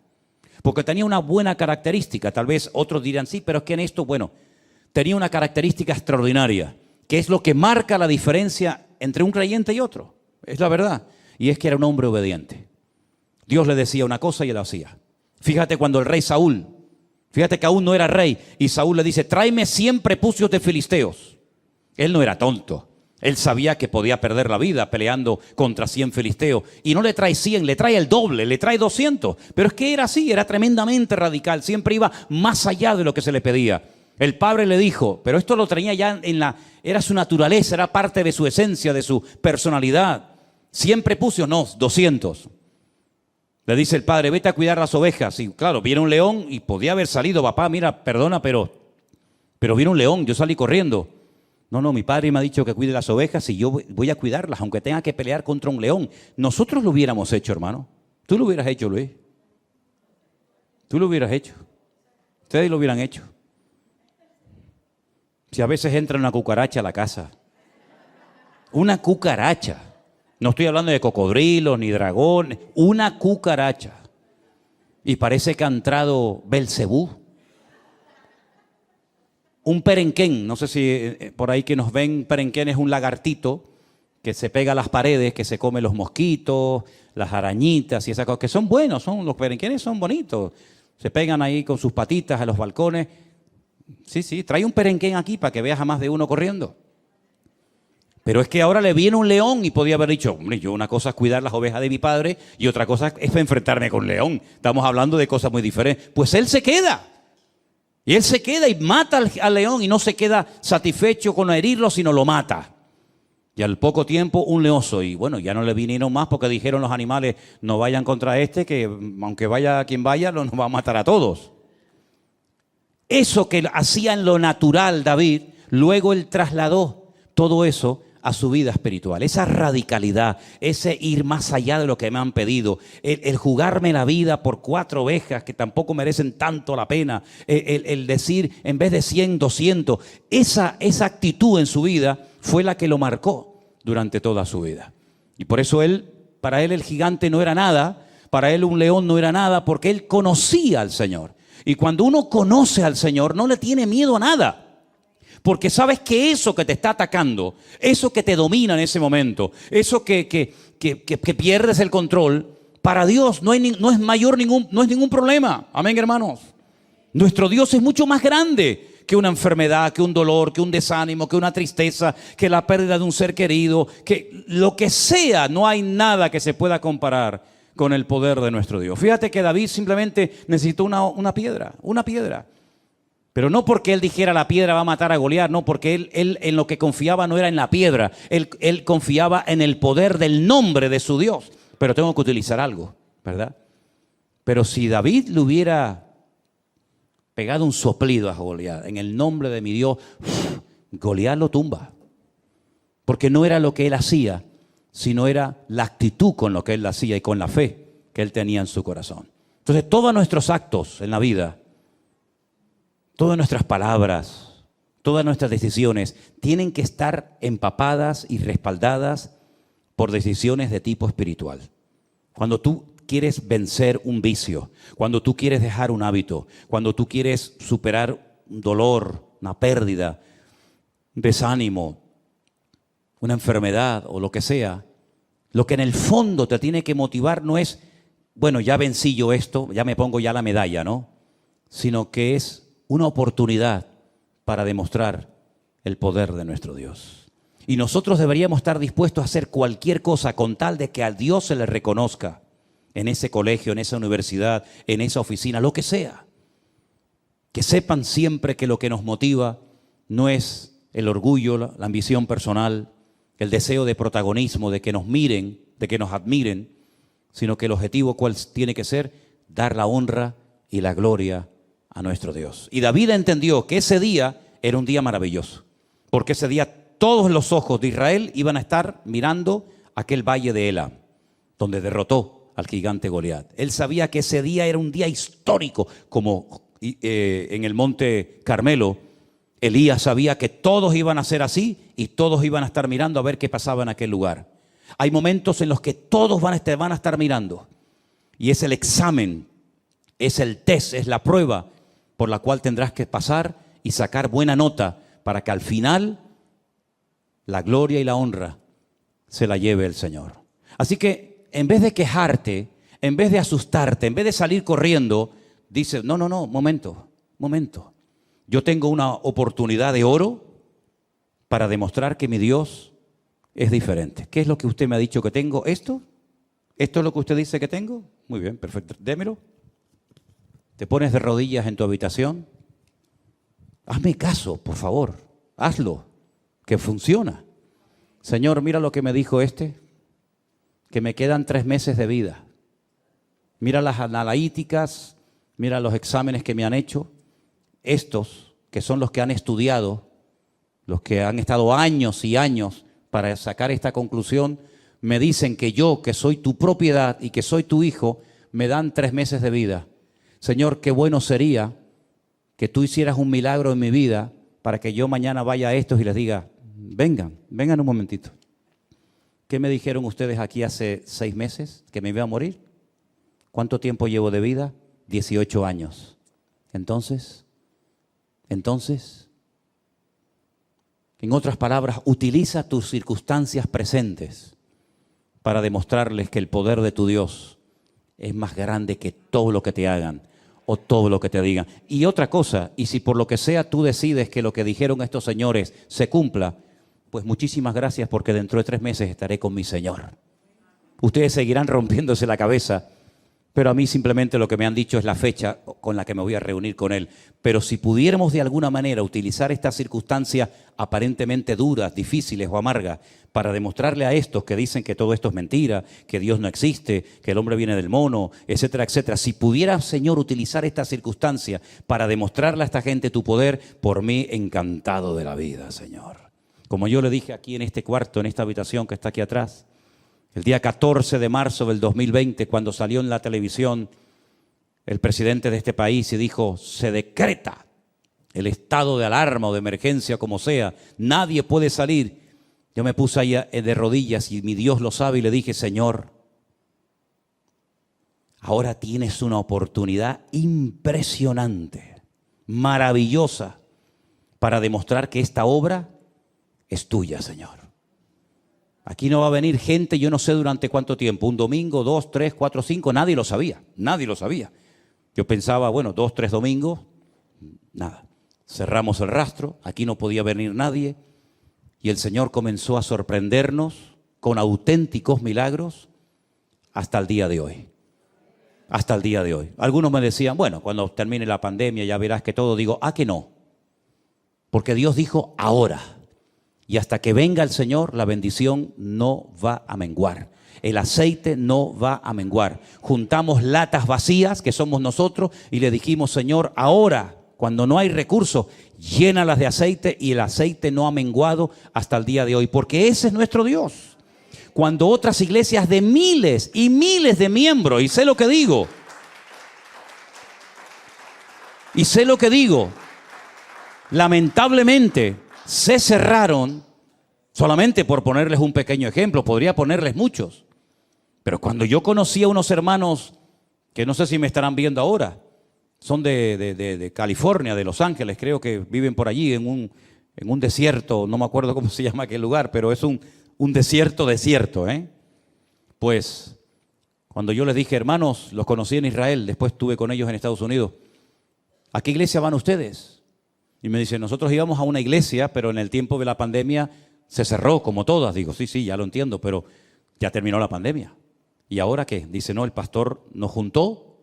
porque tenía una buena característica. Tal vez otros dirán, sí, pero es que en esto, bueno, tenía una característica extraordinaria, que es lo que marca la diferencia entre un creyente y otro, es la verdad, y es que era un hombre obediente. Dios le decía una cosa y él hacía. Fíjate cuando el rey Saúl, fíjate que aún no era rey, y Saúl le dice, tráeme 100 prepucios de filisteos. Él no era tonto. Él sabía que podía perder la vida peleando contra 100 filisteos. Y no le trae 100, le trae el doble, le trae 200. Pero es que era así, era tremendamente radical. Siempre iba más allá de lo que se le pedía. El padre le dijo, pero esto lo tenía ya era su naturaleza, era parte de su esencia, de su personalidad. 100 prepucios, no, 200. Le dice el padre, vete a cuidar las ovejas. Y claro, viene un león y podía haber salido, papá, mira, perdona, pero viene un león, yo salí corriendo. No, mi padre me ha dicho que cuide las ovejas y yo voy a cuidarlas, aunque tenga que pelear contra un león. Nosotros lo hubiéramos hecho, hermano. Tú lo hubieras hecho, Luis. Tú lo hubieras hecho. Ustedes lo hubieran hecho. Si a veces entra una cucaracha a la casa. Una cucaracha. No estoy hablando de cocodrilos ni dragones. Una cucaracha. Y parece que ha entrado Belcebú. Un perenquén, no sé si por ahí que nos ven, perenquén es un lagartito que se pega a las paredes, que se come los mosquitos, las arañitas y esas cosas, que son buenos, los perenquenes son bonitos. Se pegan ahí con sus patitas a los balcones. Sí, sí, trae un perenquén aquí para que veas a más de uno corriendo. Pero es que ahora le viene un león y podía haber dicho, hombre, yo una cosa es cuidar las ovejas de mi padre y otra cosa es enfrentarme con un león. Estamos hablando de cosas muy diferentes. Pues él se queda. Y él se queda y mata al león y no se queda satisfecho con herirlo, sino lo mata. Y al poco tiempo un leoso. Y bueno, ya no le vinieron más porque dijeron los animales, no vayan contra este, que aunque vaya quien vaya, nos va a matar a todos. Eso que hacía en lo natural David, luego él trasladó todo eso a su vida espiritual. Esa radicalidad, ese ir más allá de lo que me han pedido, el jugarme la vida por 4 ovejas que tampoco merecen tanto la pena, el decir en vez de 100, 200, esa actitud en su vida fue la que lo marcó durante toda su vida. Y por eso para él el gigante no era nada, para él un león no era nada, porque él conocía al Señor. Y cuando uno conoce al Señor, no le tiene miedo a nada. Porque sabes que eso que te está atacando, eso que te domina en ese momento, eso que pierdes el control, para Dios no es ningún problema. Amén, hermanos. Nuestro Dios es mucho más grande que una enfermedad, que un dolor, que un desánimo, que una tristeza, que la pérdida de un ser querido, que lo que sea, no hay nada que se pueda comparar con el poder de nuestro Dios. Fíjate que David simplemente necesitó una piedra. Pero no porque él dijera la piedra va a matar a Goliat, no, porque él en lo que confiaba no era en la piedra, él confiaba en el poder del nombre de su Dios. Pero tengo que utilizar algo, ¿verdad? Pero si David le hubiera pegado un soplido a Goliat, en el nombre de mi Dios, Goliat lo tumba. Porque no era lo que él hacía, sino era la actitud con lo que él hacía y con la fe que él tenía en su corazón. Entonces, todos nuestros actos en la vida, todas nuestras palabras, todas nuestras decisiones tienen que estar empapadas y respaldadas por decisiones de tipo espiritual. Cuando tú quieres vencer un vicio, cuando tú quieres dejar un hábito, cuando tú quieres superar un dolor, una pérdida, un desánimo, una enfermedad o lo que sea, lo que en el fondo te tiene que motivar no es, bueno, ya vencí yo esto, ya me pongo ya la medalla, ¿no? Sino que es una oportunidad para demostrar el poder de nuestro Dios. Y nosotros deberíamos estar dispuestos a hacer cualquier cosa con tal de que a Dios se le reconozca en ese colegio, en esa universidad, en esa oficina, lo que sea. Que sepan siempre que lo que nos motiva no es el orgullo, la ambición personal, el deseo de protagonismo, de que nos miren, de que nos admiren, sino que el objetivo cuál tiene que ser, dar la honra y la gloria a nuestro Dios. Y David entendió que ese día era un día maravilloso, porque ese día todos los ojos de Israel iban a estar mirando aquel valle de Elam, donde derrotó al gigante Goliat. Él sabía que ese día era un día histórico, como en el monte Carmelo, Elías sabía que todos iban a ser así y todos iban a estar mirando a ver qué pasaba en aquel lugar. Hay momentos en los que todos van a estar mirando, y es el examen, es el test, es la prueba por la cual tendrás que pasar y sacar buena nota para que al final la gloria y la honra se la lleve el Señor. Así que en vez de quejarte, en vez de asustarte, en vez de salir corriendo, dices, no, momento. Yo tengo una oportunidad de oro para demostrar que mi Dios es diferente. ¿Qué es lo que usted me ha dicho que tengo? ¿Esto? ¿Esto es lo que usted dice que tengo? Muy bien, perfecto. Démelo. Te pones de rodillas en tu habitación. Hazme caso, por favor. Hazlo, que funciona. Señor, mira lo que me dijo que me quedan 3 meses de vida. Mira las analíticas, mira los exámenes que me han hecho. Estos, que son los que han estudiado, los que han estado años y años para sacar esta conclusión, me dicen que yo, que soy tu propiedad y que soy tu hijo, me dan 3 meses de vida. Señor, qué bueno sería que tú hicieras un milagro en mi vida para que yo mañana vaya a estos y les diga, vengan un momentito. ¿Qué me dijeron ustedes aquí hace 6 meses? ¿Que me iba a morir? ¿Cuánto tiempo llevo de vida? 18 años. Entonces, En otras palabras, utiliza tus circunstancias presentes para demostrarles que el poder de tu Dios es más grande que todo lo que te hagan o todo lo que te digan. Y otra cosa, y si por lo que sea tú decides que lo que dijeron estos señores se cumpla, pues muchísimas gracias, porque dentro de 3 meses estaré con mi Señor. Ustedes seguirán rompiéndose la cabeza, pero a mí simplemente lo que me han dicho es la fecha con la que me voy a reunir con Él. Pero si pudiéramos de alguna manera utilizar estas circunstancias aparentemente duras, difíciles o amargas para demostrarle a estos que dicen que todo esto es mentira, que Dios no existe, que el hombre viene del mono, etcétera, etcétera. Si pudieras, Señor, utilizar estas circunstancias para demostrarle a esta gente tu poder, por mí encantado de la vida, Señor. Como yo le dije aquí en este cuarto, en esta habitación que está aquí atrás, el día 14 de marzo del 2020, cuando salió en la televisión el presidente de este país y dijo: se decreta el estado de alarma o de emergencia, como sea, nadie puede salir. Yo me puse ahí de rodillas, y mi Dios lo sabe, y le dije: Señor, ahora tienes una oportunidad impresionante, maravillosa, para demostrar que esta obra es tuya, Señor. Aquí no va a venir gente, yo no sé durante cuánto tiempo, un domingo, 2, 3, 4, 5, nadie lo sabía, nadie lo sabía. Yo pensaba, bueno, 2, 3 domingos, nada. Cerramos el rastro, aquí no podía venir nadie, y el Señor comenzó a sorprendernos con auténticos milagros hasta el día de hoy. Hasta el día de hoy. Algunos me decían, bueno, cuando termine la pandemia ya verás que todo. Digo, que no. Porque Dios dijo ahora. Y hasta que venga el Señor, la bendición no va a menguar. El aceite no va a menguar. Juntamos latas vacías, que somos nosotros, y le dijimos: Señor, ahora, cuando no hay recursos, llénalas de aceite, y el aceite no ha menguado hasta el día de hoy. Porque ese es nuestro Dios. Cuando otras iglesias de miles y miles de miembros, y sé lo que digo, lamentablemente se cerraron, solamente por ponerles un pequeño ejemplo, podría ponerles muchos. Pero cuando yo conocí a unos hermanos, que no sé si me estarán viendo ahora, son de California, de Los Ángeles, creo que viven por allí en un desierto, no me acuerdo cómo se llama aquel lugar, pero es un desierto, Pues cuando yo les dije: hermanos, los conocí en Israel, después estuve con ellos en Estados Unidos, ¿a qué iglesia van ustedes? Y me dicen: nosotros íbamos a una iglesia, pero en el tiempo de la pandemia se cerró, como todas. Digo: sí, ya lo entiendo, pero ya terminó la pandemia. ¿Y ahora qué? Dice: no, el pastor nos juntó,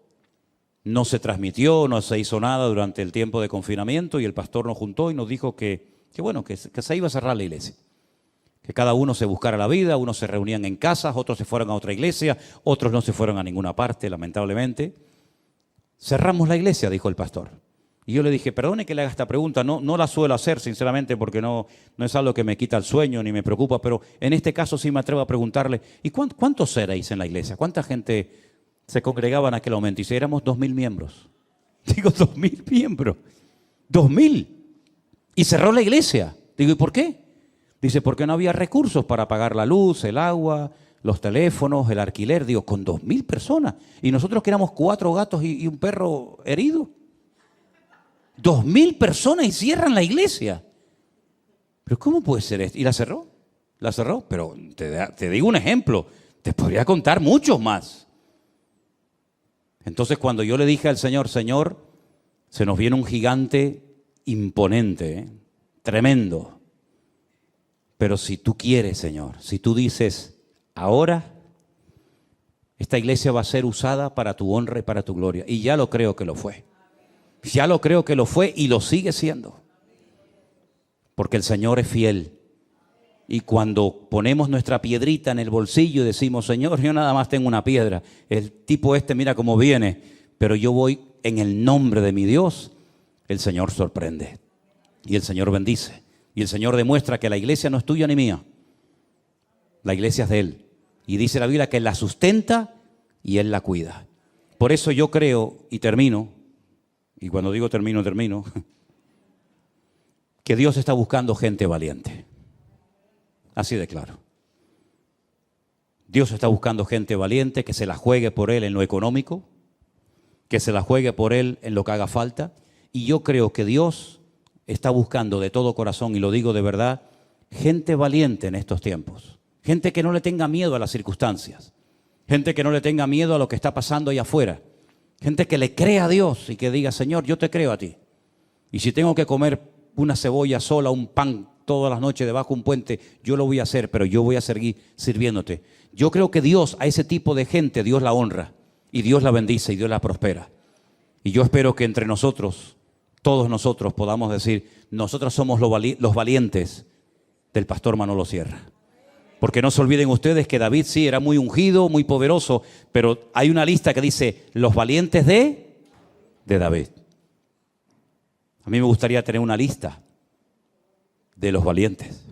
no se transmitió, no se hizo nada durante el tiempo de confinamiento, y el pastor nos juntó y nos dijo que se iba a cerrar la iglesia. Que cada uno se buscara la vida, unos se reunían en casas, otros se fueron a otra iglesia, otros no se fueron a ninguna parte, lamentablemente. Cerramos la iglesia, dijo el pastor. Y yo le dije: perdone que le haga esta pregunta, no la suelo hacer sinceramente, porque no es algo que me quita el sueño ni me preocupa, pero en este caso sí me atrevo a preguntarle: ¿y cuántos erais en la iglesia? ¿Cuánta gente se congregaba en aquel momento? Y si éramos 2.000 miembros. Digo: 2.000 miembros, 2.000. Y cerró la iglesia. Digo: ¿y por qué? Dice: porque no había recursos para pagar la luz, el agua, los teléfonos, el alquiler. Digo: con 2.000 personas. Y nosotros que éramos 4 gatos y un perro herido. 2.000 personas y cierran la iglesia. ¿Pero cómo puede ser esto? ¿Y la cerró? La cerró. Pero te digo un ejemplo. Te podría contar muchos más. Entonces, cuando yo le dije al Señor: Señor, se nos viene un gigante imponente, tremendo. Pero si tú quieres, Señor, si tú dices: ahora, esta iglesia va a ser usada para tu honra y para tu gloria. Y ya lo creo que lo fue. Ya lo creo que lo fue y lo sigue siendo. Porque el Señor es fiel. Y cuando ponemos nuestra piedrita en el bolsillo y decimos: Señor, yo nada más tengo una piedra. El tipo mira cómo viene, pero yo voy en el nombre de mi Dios. El Señor sorprende. Y el Señor bendice. Y el Señor demuestra que la iglesia no es tuya ni mía. La iglesia es de Él. Y dice la Biblia que Él la sustenta y Él la cuida. Por eso yo creo, y termino, y cuando digo termino, que Dios está buscando gente valiente. Así de claro. Dios está buscando gente valiente que se la juegue por Él en lo económico, que se la juegue por Él en lo que haga falta. Y yo creo que Dios está buscando de todo corazón, y lo digo de verdad, gente valiente en estos tiempos. Gente que no le tenga miedo a las circunstancias. Gente que no le tenga miedo a lo que está pasando allá afuera. Gente que le crea a Dios y que diga, Señor, yo te creo a ti. Y si tengo que comer una cebolla sola, un pan todas las noches debajo de un puente, yo lo voy a hacer, pero yo voy a seguir sirviéndote. Yo creo que Dios, a ese tipo de gente, Dios la honra. Y Dios la bendice y Dios la prospera. Y yo espero que entre nosotros, todos nosotros podamos decir, nosotros somos los valientes del pastor Manolo Sierra. Porque no se olviden ustedes que David sí era muy ungido, muy poderoso, pero hay una lista que dice los valientes de David. A mí me gustaría tener una lista de los valientes.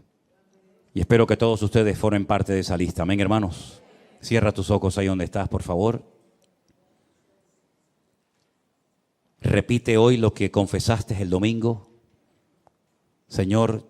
Y espero que todos ustedes formen parte de esa lista. Amén, hermanos. Cierra tus ojos ahí donde estás, por favor. Repite hoy lo que confesaste el domingo. Señor,